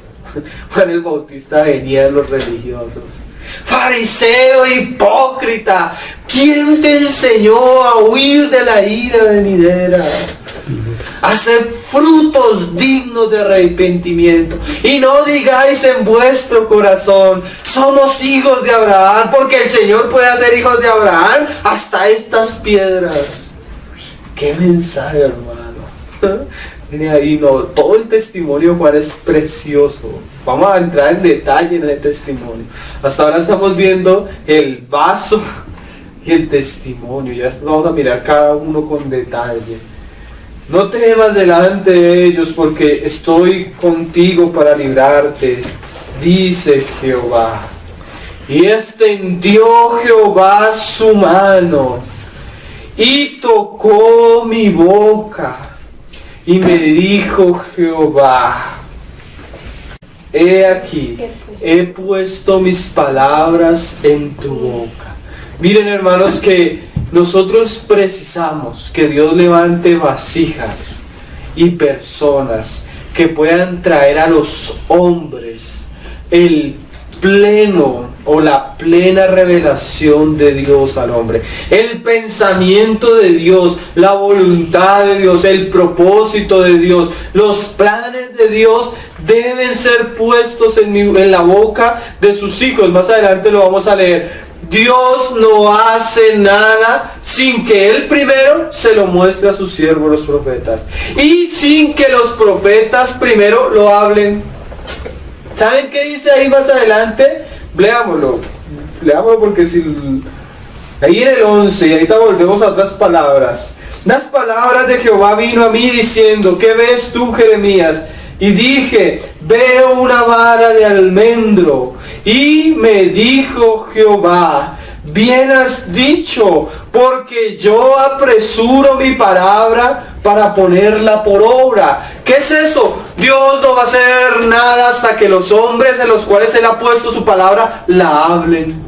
Juan el Bautista venía de los religiosos. Fariseo hipócrita, ¿quién te enseñó a huir de la ira venidera? Hacer frutos dignos de arrepentimiento. Y no digáis en vuestro corazón: somos hijos de Abraham, porque el Señor puede hacer hijos de Abraham hasta estas piedras. Qué mensaje, hermano. Y no, todo el testimonio de Juan es precioso. Vamos a entrar en detalle en el testimonio. Hasta ahora estamos viendo el vaso y el testimonio. Ya vamos a mirar cada uno con detalle. No temas delante de ellos, porque estoy contigo para librarte, dice Jehová. Y extendió Jehová su mano y tocó mi boca. Y me dijo Jehová: he aquí, he puesto mis palabras en tu boca. Miren, hermanos, que nosotros precisamos que Dios levante vasijas y personas que puedan traer a los hombres el pleno o la plena revelación de Dios al hombre, el pensamiento de Dios, la voluntad de Dios, el propósito de Dios, los planes de Dios deben ser puestos en la boca de sus hijos. Más adelante lo vamos a leer. Dios no hace nada sin que Él primero se lo muestre a sus siervos los profetas, y sin que los profetas primero lo hablen. ¿Saben qué dice ahí más adelante? Leámoslo porque si... Ahí en el 11, y ahorita volvemos a otras palabras. Las palabras de Jehová vino a mí diciendo, ¿qué ves tú, Jeremías? Y dije, veo una vara de almendro. Y me dijo Jehová, bien has dicho, porque yo apresuro mi palabra para ponerla por obra. ¿Qué es eso? Dios no va a hacer nada hasta que los hombres en los cuales Él ha puesto su palabra la hablen.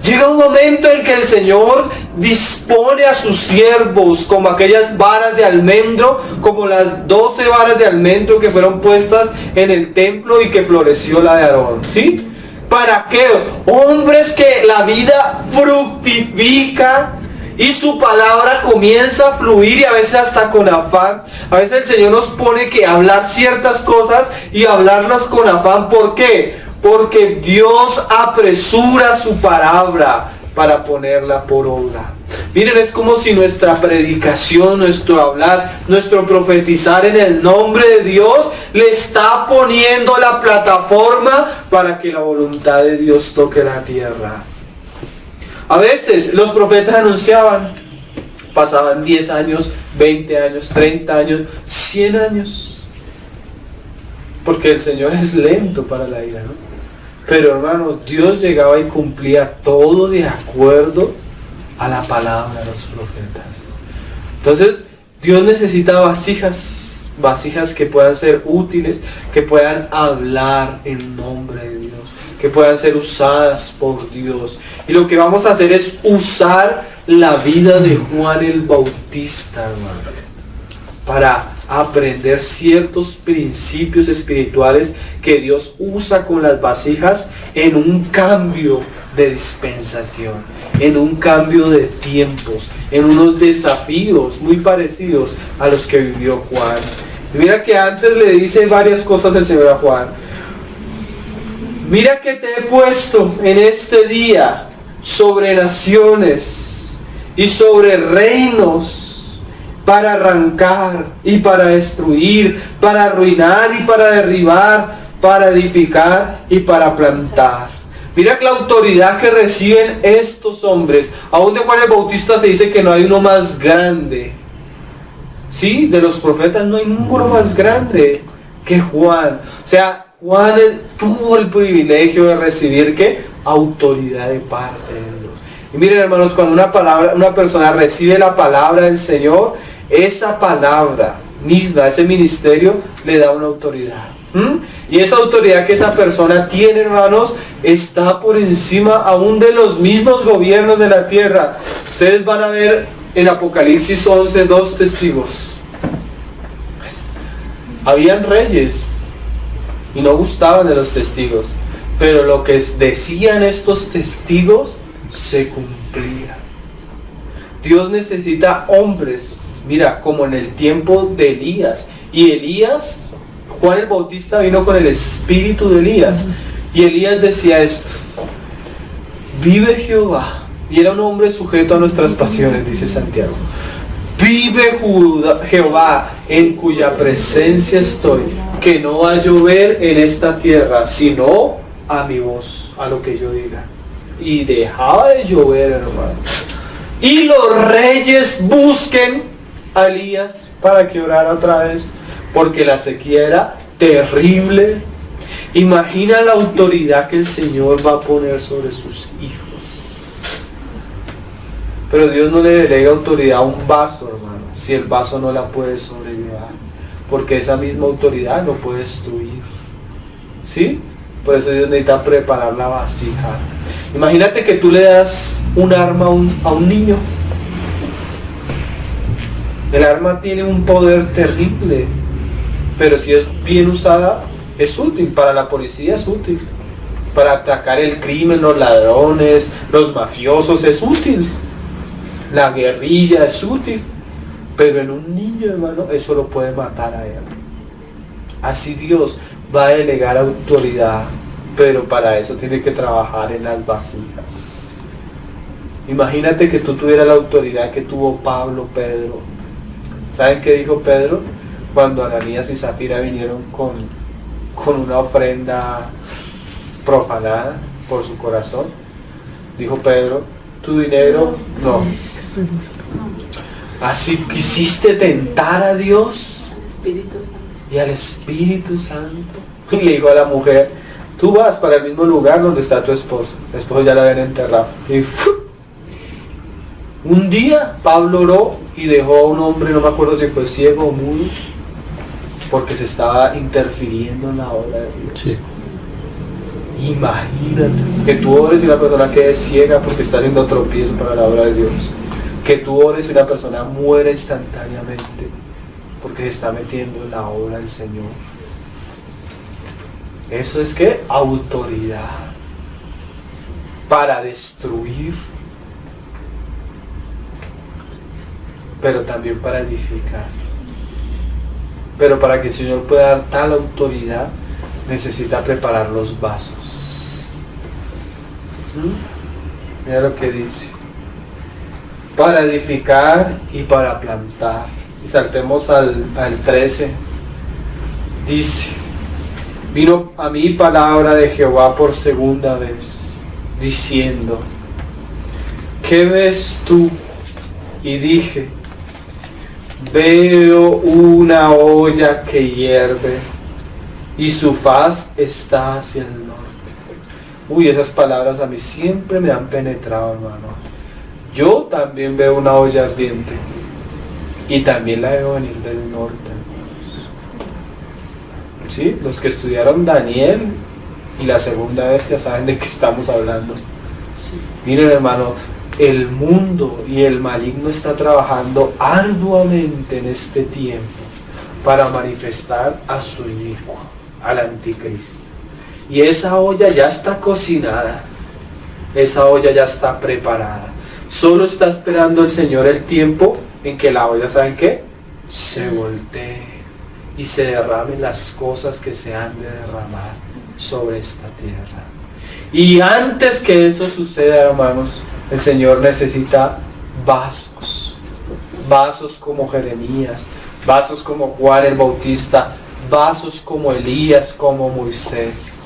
Llega un momento en que el Señor dispone a sus siervos como aquellas varas de almendro, como las 12 varas de almendro que fueron puestas en el templo y que floreció la de Aarón, ¿sí? ¿Para qué? Hombres que la vida fructifica y su palabra comienza a fluir, y a veces hasta con afán. A veces el Señor nos pone que hablar ciertas cosas y hablarlas con afán. ¿Por qué? Porque Dios apresura su palabra para ponerla por obra. Miren, es como si nuestra predicación, nuestro hablar, nuestro profetizar en el nombre de Dios le está poniendo la plataforma para que la voluntad de Dios toque la tierra. A veces los profetas anunciaban, pasaban 10 años, 20 años, 30 años, 100 años. Porque el Señor es lento para la ira, ¿no? Pero hermano, Dios llegaba y cumplía todo de acuerdo a la palabra de los profetas. Entonces, Dios necesita vasijas que puedan ser útiles, que puedan hablar en nombre de Dios, que puedan ser usadas por Dios. Y lo que vamos a hacer es usar la vida de Juan el Bautista, hermano, para aprender ciertos principios espirituales que Dios usa con las vasijas en un cambio de dispensación, en un cambio de tiempos, en unos desafíos muy parecidos a los que vivió Juan. Y mira que antes le dice varias cosas el Señor a Juan. Mira que te he puesto en este día sobre naciones y sobre reinos, para arrancar y para destruir, para arruinar y para derribar, para edificar y para plantar. Mira la autoridad que reciben estos hombres. Aún de Juan el Bautista se dice que no hay uno más grande. Sí, de los profetas no hay ninguno más grande que Juan. O sea, Juan tuvo el privilegio de recibir ¿qué? Autoridad de parte de Dios. Y miren, hermanos, cuando una persona recibe la palabra del Señor, esa palabra misma, ese ministerio, le da una autoridad. Y esa autoridad que esa persona tiene, hermanos, está por encima aún de los mismos gobiernos de la tierra. Ustedes van a ver en Apocalipsis 11 dos testigos. Habían reyes y no gustaban de los testigos, pero lo que decían estos testigos se cumplía. Dios necesita hombres, mira, como en el tiempo de Elías. Y Elías, Juan el Bautista vino con el espíritu de Elías. Y Elías decía esto: vive Jehová. Y era un hombre sujeto a nuestras pasiones, dice Santiago. Vive Jehová, en cuya presencia estoy, que no va a llover en esta tierra, sino a mi voz, a lo que yo diga. Y dejaba de llover, hermano. Y los reyes busquen a Elías para que orara otra vez, porque la sequía era terrible. Imagina la autoridad que el Señor va a poner sobre sus hijos. Pero Dios no le delega autoridad a un vaso, hermano, si el vaso no la puede sobrellevar, porque esa misma autoridad no puede destruir. ¿Sí? Por eso Dios necesita preparar la vasija. Imagínate que tú le das un arma a un niño. El arma tiene un poder terrible, pero si es bien usada, es útil. Para la policía es útil, para atacar el crimen, los ladrones, los mafiosos es útil, la guerrilla es útil, pero en un niño, hermano, eso lo puede matar a él. Así Dios va a delegar autoridad, pero para eso tiene que trabajar en las vasijas. Imagínate que tú tuvieras la autoridad que tuvo Pablo, Pedro. ¿Saben qué dijo Pedro? Cuando Ananías y Zafira vinieron con una ofrenda profanada. por su corazón. Dijo Pedro, tu dinero no. Así quisiste tentar a Dios y al Espíritu Santo. Y le dijo a la mujer, tú vas para el mismo lugar donde está tu esposo. El esposo ya lo habían enterrado. Y un día Pablo oró y dejó a un hombre, no me acuerdo si fue ciego o mudo, porque se estaba interfiriendo en la obra de Dios. Sí. Imagínate que tú ores y una persona quede ciega porque está haciendo tropiezo para la obra de Dios. Que tú ores y una persona muera instantáneamente porque se está metiendo en la obra del Señor. Eso es que autoridad para destruir, pero también para edificar. Pero para que el Señor pueda dar tal autoridad, necesita preparar los vasos. Mira lo que dice. Para edificar y para plantar. Y saltemos al 13. Dice, vino a mí palabra de Jehová por segunda vez, diciendo, ¿qué ves tú? Y dije, veo una olla que hierve y su faz está hacia el norte. Uy, esas palabras a mí siempre me han penetrado, hermano. Yo también veo una olla ardiente y también la veo venir del norte. ¿Sí? Los que estudiaron Daniel y la segunda vez ya saben de qué estamos hablando. Miren, hermano, el mundo y el maligno está trabajando arduamente en este tiempo para manifestar a su inicuo, al anticristo. Y esa olla ya está cocinada, esa olla ya está preparada. Solo está esperando el Señor el tiempo en que la olla, ¿saben qué? Se voltee y se derramen las cosas que se han de derramar sobre esta tierra. Y antes que eso suceda, hermanos, el Señor necesita vasos. Vasos como Jeremías, vasos como Juan el Bautista, vasos como Elías, como Moisés,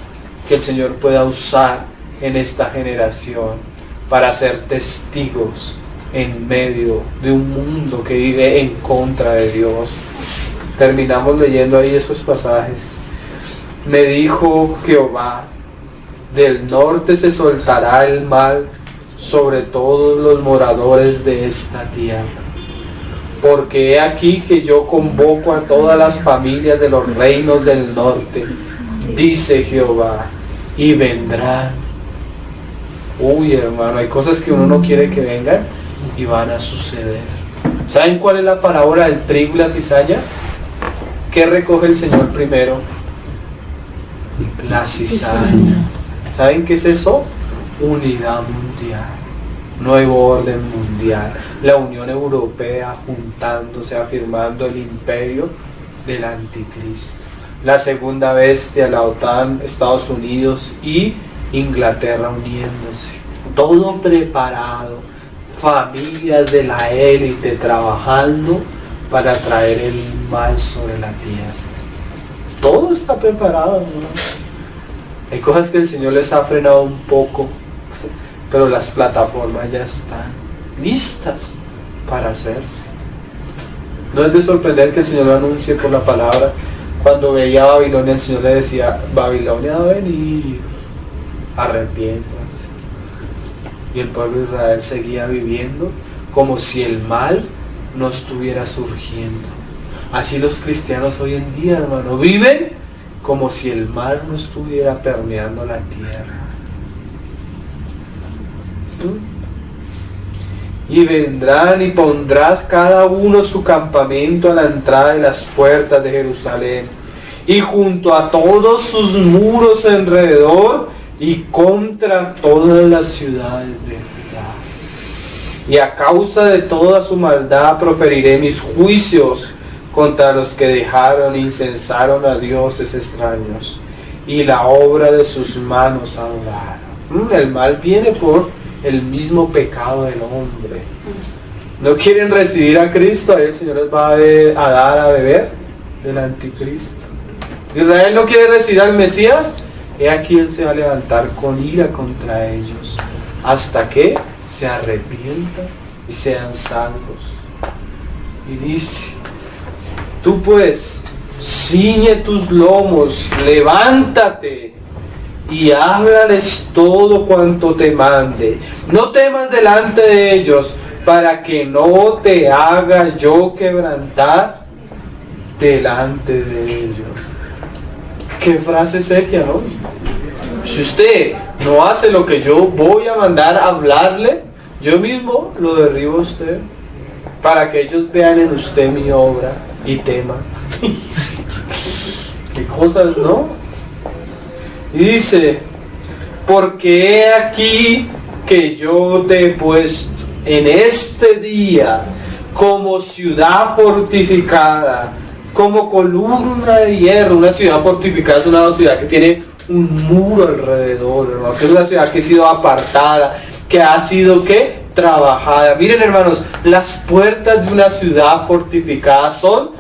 que el Señor pueda usar en esta generación para ser testigos en medio de un mundo que vive en contra de Dios. Terminamos leyendo ahí esos pasajes. Me dijo Jehová, del norte se soltará el mal sobre todos los moradores de esta tierra. Porque he aquí que yo convoco a todas las familias de los reinos del norte, dice Jehová, y vendrán. Uy, hermano, hay cosas que uno no quiere que vengan y van a suceder. ¿Saben cuál es la parábola del trigo y la cizaña? ¿Qué recoge el Señor primero? La cizaña. ¿Saben qué es eso? Unidad mundial, nuevo orden mundial, la Unión Europea juntándose, afirmando el imperio del anticristo, la segunda bestia, la OTAN, Estados Unidos y Inglaterra uniéndose, todo preparado, familias de la élite trabajando para traer el mal sobre la tierra. Todo está preparado, ¿no? Hay cosas que el Señor les ha frenado un poco, pero las plataformas ya están listas para hacerse. No es de sorprender que el Señor lo anuncie por la palabra. Cuando veía a Babilonia, el Señor le decía, Babilonia va a venir, arrepiéntanse. Y el pueblo de Israel seguía viviendo como si el mal no estuviera surgiendo. Así los cristianos hoy en día, hermano, viven como si el mal no estuviera permeando la tierra. Y vendrán y pondrás cada uno su campamento a la entrada de las puertas de Jerusalén, y junto a todos sus muros alrededor, y contra todas las ciudades de Judá. Y a causa de toda su maldad proferiré mis juicios contra los que dejaron e incensaron a dioses extraños, y la obra de sus manos adoraron. El mal viene por el mismo pecado del hombre. No quieren recibir a Cristo, ahí el Señor les va a dar a beber del anticristo. Israel no quiere recibir al Mesías, he aquí él se va a levantar con ira contra ellos, hasta que se arrepientan y sean salvos. Y dice, tú pues, ciñe tus lomos, levántate y háblales todo cuanto te mande. No temas delante de ellos, para que no te haga yo quebrantar delante de ellos. Qué frase seria, ¿no? Si usted no hace lo que yo voy a mandar a hablarle, yo mismo lo derribo a usted, para que ellos vean en usted mi obra y teman. Qué cosas, ¿no? Y dice, porque he aquí que yo te he puesto en este día como ciudad fortificada, como columna de hierro. Una ciudad fortificada es una ciudad que tiene un muro alrededor, hermano, que es una ciudad que ha sido apartada, que ha sido, ¿qué? Trabajada. Miren, hermanos, las puertas de una ciudad fortificada son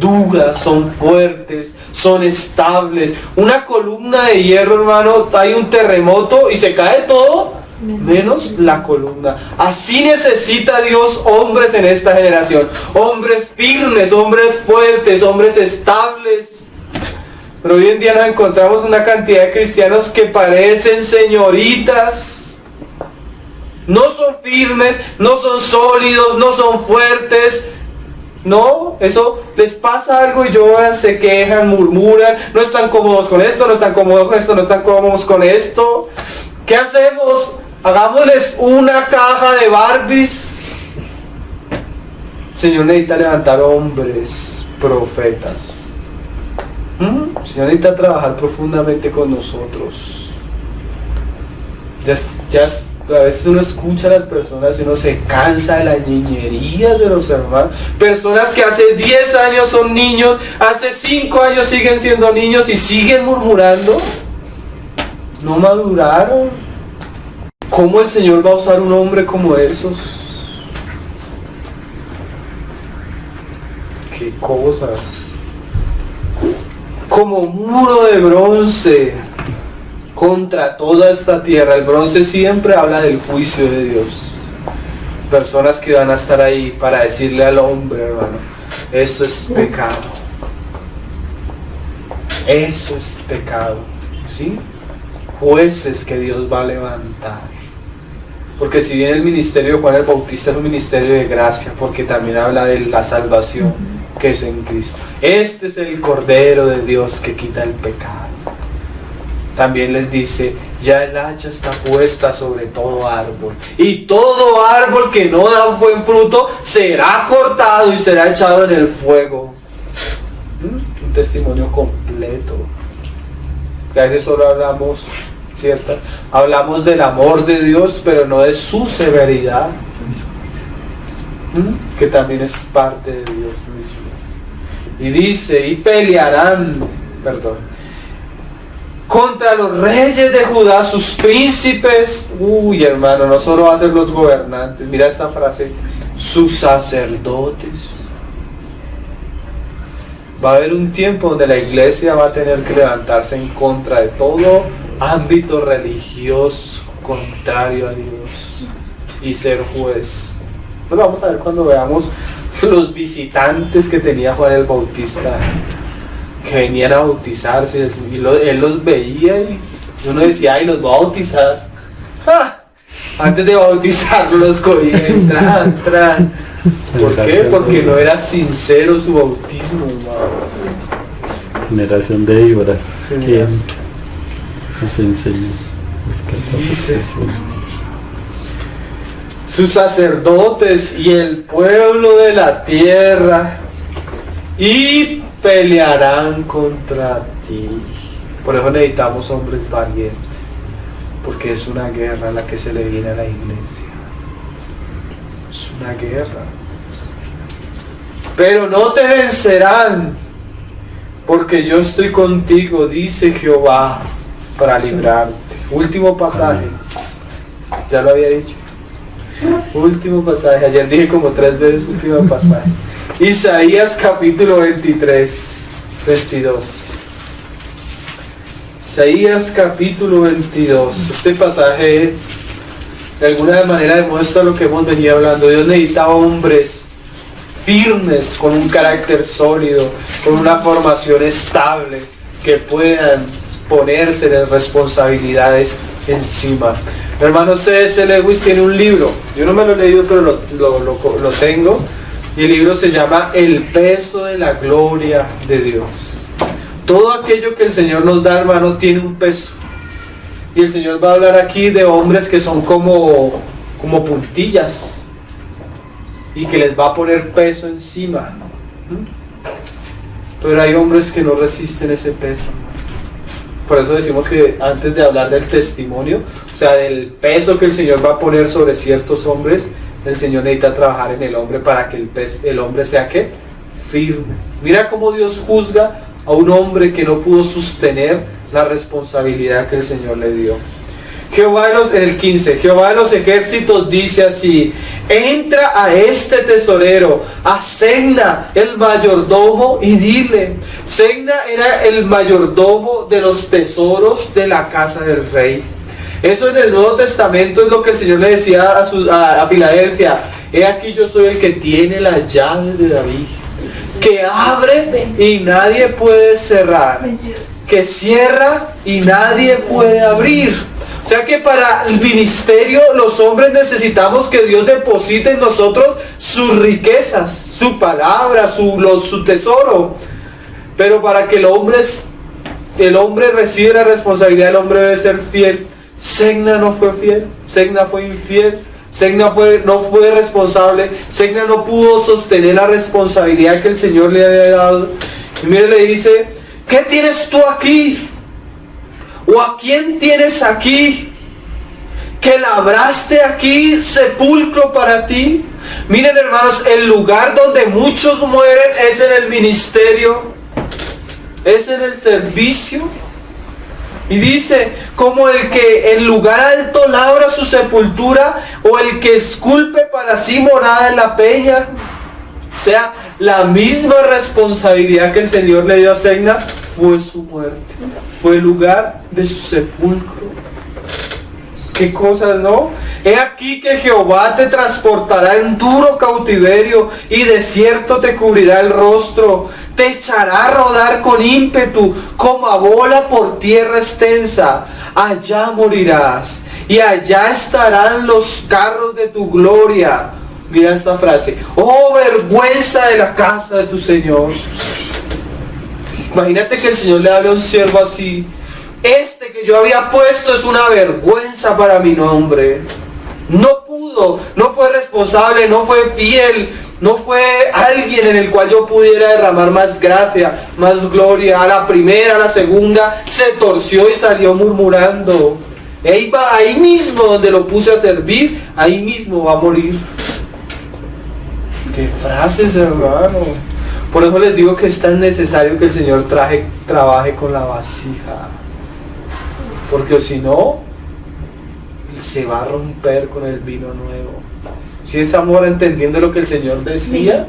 duras, son fuertes, son estables. Una columna de hierro, hermano, hay un terremoto y se cae todo, menos la columna. Así necesita Dios hombres en esta generación, hombres firmes, hombres fuertes, hombres estables. Pero hoy en día nos encontramos una cantidad de cristianos que parecen señoritas, no son firmes, no son sólidos, no son fuertes. No, eso les pasa algo y lloran, se quejan, murmuran, no están cómodos con esto, no están cómodos con esto, no están cómodos con esto. ¿Qué hacemos? Hagámosles una caja de Barbies. El Señor necesita levantar hombres, profetas. El Señor necesita trabajar profundamente con nosotros. A veces uno escucha a las personas y uno se cansa de la niñería de los hermanos. Personas que hace 10 años son niños, hace 5 años siguen siendo niños y siguen murmurando. No maduraron. ¿Cómo el Señor va a usar un hombre como esos? ¿Qué cosas? Como muro de bronce contra toda esta tierra. El bronce siempre habla del juicio de Dios. Personas que van a estar ahí para decirle al hombre, hermano, eso es pecado. Eso es pecado. ¿Sí? Jueces que Dios va a levantar. Porque si bien el ministerio de Juan el Bautista es un ministerio de gracia, porque también habla de la salvación que es en Cristo. Este es el Cordero de Dios que quita el pecado. También les dice, ya el hacha está puesta sobre todo árbol, y todo árbol que no da un buen fruto será cortado y será echado en el fuego. Un testimonio completo. Que a veces solo hablamos, ¿cierto? Hablamos del amor de Dios, pero no de su severidad, que también es parte de Dios mismo. Y dice, y pelearán, contra los reyes de Judá, sus príncipes. Uy, hermano, no solo va a ser los gobernantes. Mira esta frase, sus sacerdotes. Va a haber un tiempo donde la iglesia va a tener que levantarse en contra de todo ámbito religioso contrario a Dios y ser juez. Pues vamos a ver cuando veamos los visitantes que tenía Juan el Bautista, que venían a bautizarse, y él los veía y uno decía, ay, los voy a bautizar. ¡Ja! Antes de bautizarlos los cogía, entran. ¿Por qué? Porque no era sincero su bautismo, hermanos. Generación de víboras. ¿Quién nos enseña? Dice, sus sacerdotes y el pueblo de la tierra, y pelearán contra ti. Por eso necesitamos hombres valientes, porque es una guerra la que se le viene a la iglesia. Es una guerra. Pero no te vencerán, porque yo estoy contigo, dice Jehová, para librarte. Último pasaje. Ya lo había dicho. Último pasaje. Ayer dije como 3 veces último pasaje. Isaías capítulo 23, 22. Isaías capítulo 22. Este pasaje de alguna manera demuestra lo que hemos venido hablando. Dios necesitaba hombres firmes, con un carácter sólido, con una formación estable, que puedan ponerse de responsabilidades encima. Mi hermano C.S. Lewis tiene un libro, yo no me lo he leído, pero lo tengo, y el libro se llama El peso de la gloria de Dios. Todo aquello que el Señor nos da, hermano, tiene un peso. Y el Señor va a hablar aquí de hombres que son como puntillas y que les va a poner peso encima. Pero hay hombres que no resisten ese peso. Por eso decimos que antes de hablar del testimonio, o sea, del peso que el Señor va a poner sobre ciertos hombres, el Señor necesita trabajar en el hombre para que el hombre sea, ¿qué? Firme. Mira cómo Dios juzga a un hombre que no pudo sostener la responsabilidad que el Señor le dio. En el 15, Jehová de los ejércitos dice así: entra a este tesorero, a Segna, el mayordomo, y dile. Segna era el mayordomo de los tesoros de la casa del rey. Eso en el Nuevo Testamento es lo que el Señor le decía a Filadelfia: he aquí yo soy el que tiene las llaves de David, que abre y nadie puede cerrar, que cierra y nadie puede abrir. O sea que para el ministerio los hombres necesitamos que Dios deposite en nosotros sus riquezas, su palabra, su tesoro. Pero para que el hombre reciba la responsabilidad, el hombre debe ser fiel. Segna no fue fiel, Segna fue infiel, Segna no fue responsable, Segna no pudo sostener la responsabilidad que el Señor le había dado. Y mire, le dice: ¿qué tienes tú aquí? ¿O a quién tienes aquí? ¿Que labraste aquí sepulcro para ti? Miren, hermanos, el lugar donde muchos mueren es en el ministerio, es en el servicio. Y dice: como el que en lugar alto labra su sepultura, o el que esculpe para sí morada en la peña. O sea, la misma responsabilidad que el Señor le dio a Segna fue su muerte, fue el lugar de su sepulcro. ¿Qué cosas, no? He aquí que Jehová te transportará en duro cautiverio, y desierto te cubrirá el rostro. Te echará a rodar con ímpetu, como a bola por tierra extensa. Allá morirás, y allá estarán los carros de tu gloria. Mira esta frase: oh, vergüenza de la casa de tu Señor. Imagínate que el Señor le hable a un siervo así: este que yo había puesto es una vergüenza para mi nombre. No pudo, no fue responsable, no fue fiel, no fue alguien en el cual yo pudiera derramar más gracia, más gloria. A la primera, a la segunda, se torció y salió murmurando. Ahí mismo donde lo puse a servir, ahí mismo va a morir. Qué frases, hermano. Por eso les digo que es tan necesario que el Señor trabaje con la vasija. Porque si no, se va a romper con el vino nuevo. Si es amor, entendiendo lo que el Señor decía,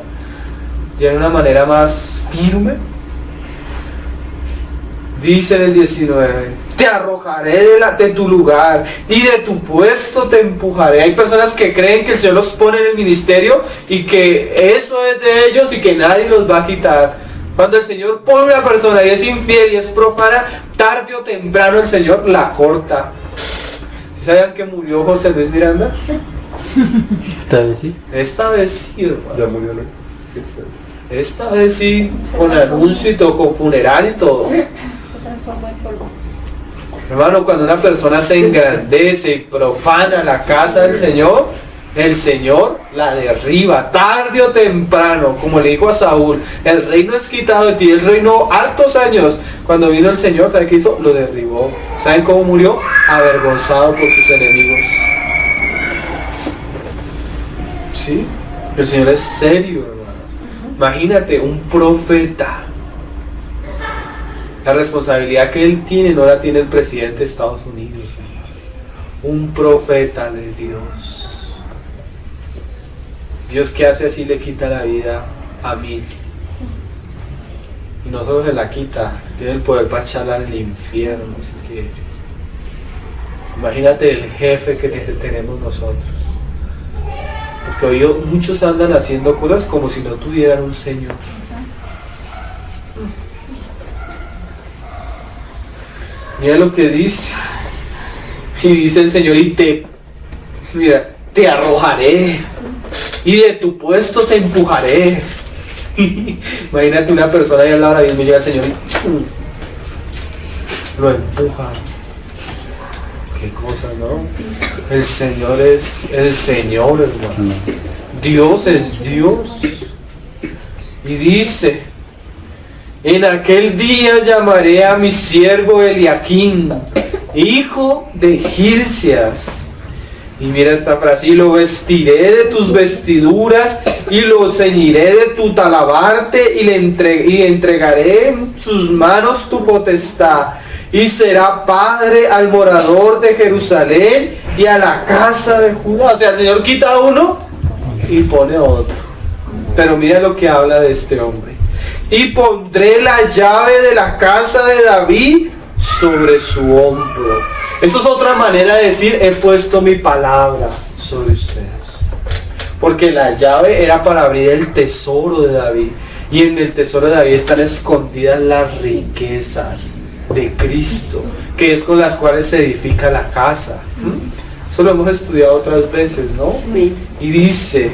ya de una manera más firme. Dice en el 19: te arrojaré de tu lugar, y de tu puesto te empujaré. Hay personas que creen que el Señor los pone en el ministerio y que eso es de ellos y que nadie los va a quitar. Cuando el Señor pone a una persona y es infiel y es profana, tarde o temprano el Señor la corta. ¿Sí sabían que murió José Luis Miranda? Esta vez sí. Esta vez sí, hermano. Ya murió, ¿no? Esta vez sí, con anuncio y todo, con funeral y todo. Se transformó en polvo. Hermano, cuando una persona se engrandece y profana la casa del Señor, el Señor la derriba, tarde o temprano, como le dijo a Saúl: el reino es quitado de ti. Él reinó hartos años. Cuando vino el Señor, ¿sabe qué hizo? Lo derribó. ¿Saben cómo murió? Avergonzado por sus enemigos. ¿Sí? El Señor es serio, hermano. Imagínate, un profeta. La responsabilidad que él tiene no la tiene el presidente de Estados Unidos, señor. Un profeta de Dios. Dios, que hace así, le quita la vida a 1000. y no solo se la quita, tiene el poder para echarla en el infierno. Así que imagínate el jefe que tenemos nosotros. Porque hoy muchos andan haciendo cosas como si no tuvieran un Señor. Mira lo que dice. Y dice el Señor, mira, te arrojaré y de tu puesto te empujaré. Imagínate una persona ahí al lado y llega el Señor y lo empuja. Qué cosa, ¿no? El Señor es el Señor, hermano. Dios es Dios. Y dice, en aquel día llamaré a mi siervo Eliaquín, hijo de Hilcias. Y mira esta frase, y lo vestiré de tus vestiduras, y lo ceñiré de tu talabarte, y entregaré en sus manos tu potestad. Y será padre al morador de Jerusalén y a la casa de Judá. O sea, el Señor quita a uno y pone a otro. Pero mira lo que habla de este hombre. Y pondré la llave de la casa de David sobre su hombro. Eso es otra manera de decir, he puesto mi palabra sobre ustedes. Porque la llave era para abrir el tesoro de David. Y en el tesoro de David están escondidas las riquezas de Cristo, que es con las cuales se edifica la casa. Eso lo hemos estudiado otras veces, ¿no? Y dice,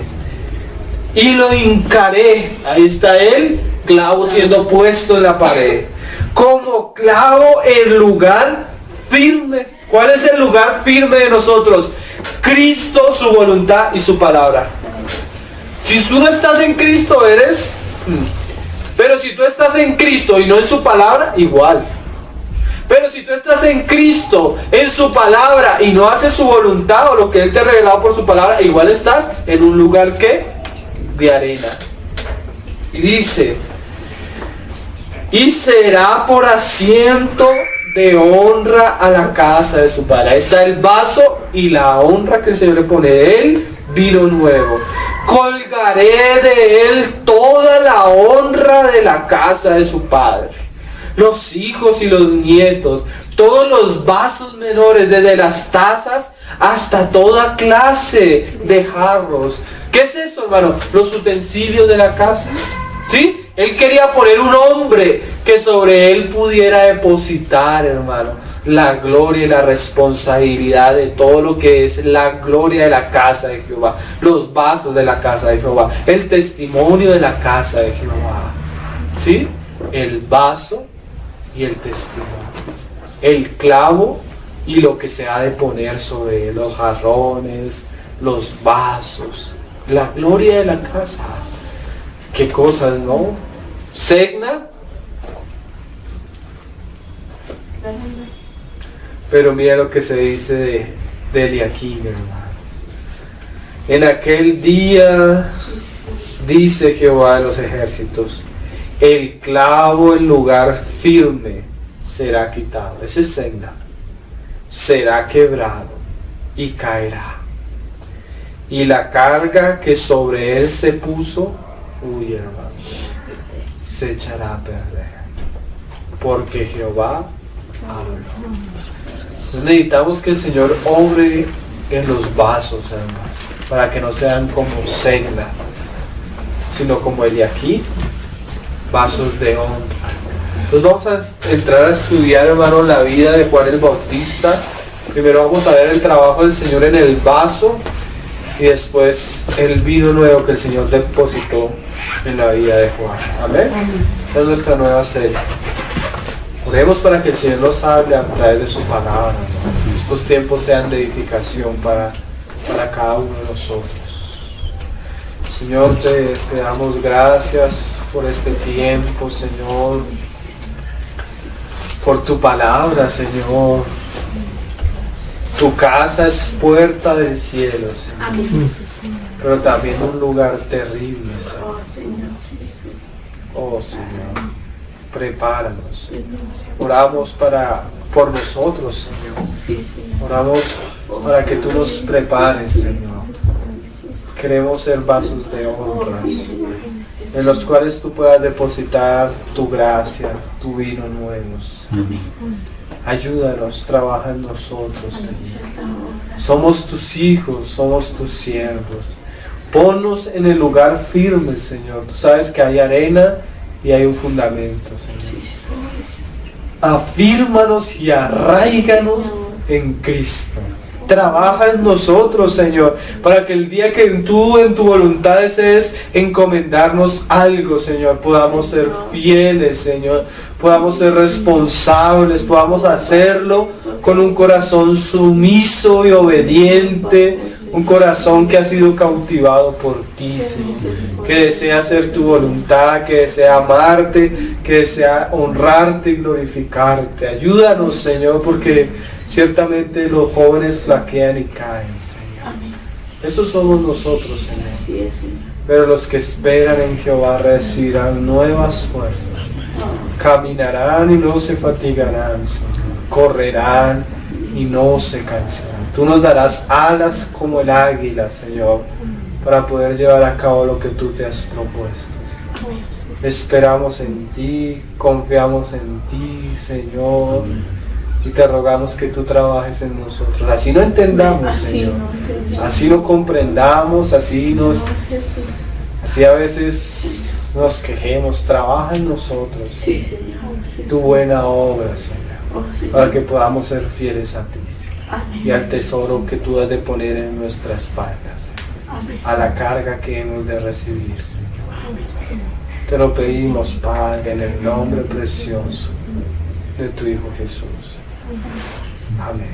y lo hincaré, ahí está el clavo siendo puesto en la pared, como clavo en lugar firme. ¿Cuál es el lugar firme de nosotros? Cristo, su voluntad y su palabra. Si tú no estás en Cristo, eres... Pero si tú estás en Cristo y no en su palabra, igual. Pero si tú estás en Cristo, en su palabra, y no haces su voluntad o lo que Él te ha revelado por su palabra, igual estás en un lugar que de arena. Y dice, y será por asiento de honra a la casa de su padre. Ahí está el vaso y la honra que el Señor le pone de él, vino nuevo. Colgaré de él toda la honra de la casa de su padre. Los hijos y los nietos, todos los vasos menores, desde las tazas hasta toda clase de jarros. ¿Qué es eso, hermano? Los utensilios de la casa. ¿Sí? Él quería poner un hombre que sobre él pudiera depositar, hermano, la gloria y la responsabilidad de todo lo que es la gloria de la casa de Jehová, los vasos de la casa de Jehová, el testimonio de la casa de Jehová. ¿Sí? El vaso y el testimonio, el clavo y lo que se ha de poner sobre él, los jarrones, los vasos, la gloria de la casa. Qué cosas, ¿no? Segna. Pero mira lo que se dice de Eliaquín, hermano. En aquel día, dice Jehová de los ejércitos, el clavo en lugar firme será quitado. Ese es Segna. Será quebrado y caerá. Y la carga que sobre él se puso, uy, hermano, se echará a perder. Porque Jehová habló. Entonces necesitamos que el Señor obre en los vasos, hermano, para que no sean como Segna, sino como Eliaquín, vasos de honra. Entonces vamos a entrar a estudiar, hermano, la vida de Juan el Bautista. Primero vamos a ver el trabajo del Señor en el vaso y después el vino nuevo que el Señor depositó en la vida de Juan. Amén. Esa es nuestra nueva serie. Oremos para que el Señor nos hable a través de su palabra, ¿no? Estos tiempos sean de edificación para cada uno de nosotros. Señor, te damos gracias por este tiempo, Señor, por tu palabra, Señor. Tu casa es puerta del cielo, Señor, pero también un lugar terrible, Señor. Oh, Señor, prepáranos. Oramos por nosotros, Señor. Oramos para que tú nos prepares, Señor. Queremos ser vasos de honra. en los cuales tú puedas depositar tu gracia, tu vino nuevo. Amén. Ayúdanos, trabaja en nosotros, Señor. Somos tus hijos, somos tus siervos. Ponnos en el lugar firme, Señor. Tú sabes que hay arena y hay un fundamento, Señor. Afírmanos y arráiganos en Cristo. Trabaja en nosotros, Señor, para que el día que tú en tu voluntad desees encomendarnos algo, Señor, podamos ser fieles, Señor, podamos ser responsables, podamos hacerlo con un corazón sumiso y obediente, un corazón que ha sido cautivado por ti, Señor, que desea hacer tu voluntad, que desea amarte, que desea honrarte y glorificarte. Ayúdanos, Señor, porque ciertamente los jóvenes flaquean y caen, Señor. Esos somos nosotros, Señor. Pero los que esperan en Jehová recibirán nuevas fuerzas. Caminarán y no se fatigarán, Señor. Correrán y no se cansarán. Tú nos darás alas como el águila, Señor, para poder llevar a cabo lo que tú te has propuesto, Señor. Esperamos en ti, confiamos en ti, Señor. Y te rogamos que tú trabajes en nosotros. Así no entendamos, Señor. Así no comprendamos, así a veces nos quejemos. Trabaja en nosotros, Señor, tu buena obra, Señor, para que podamos ser fieles a ti, Señor, y al tesoro que tú has de poner en nuestras espaldas, Señor, a la carga que hemos de recibir, Señor. Te lo pedimos, Padre, en el nombre precioso de tu Hijo Jesús. Amén.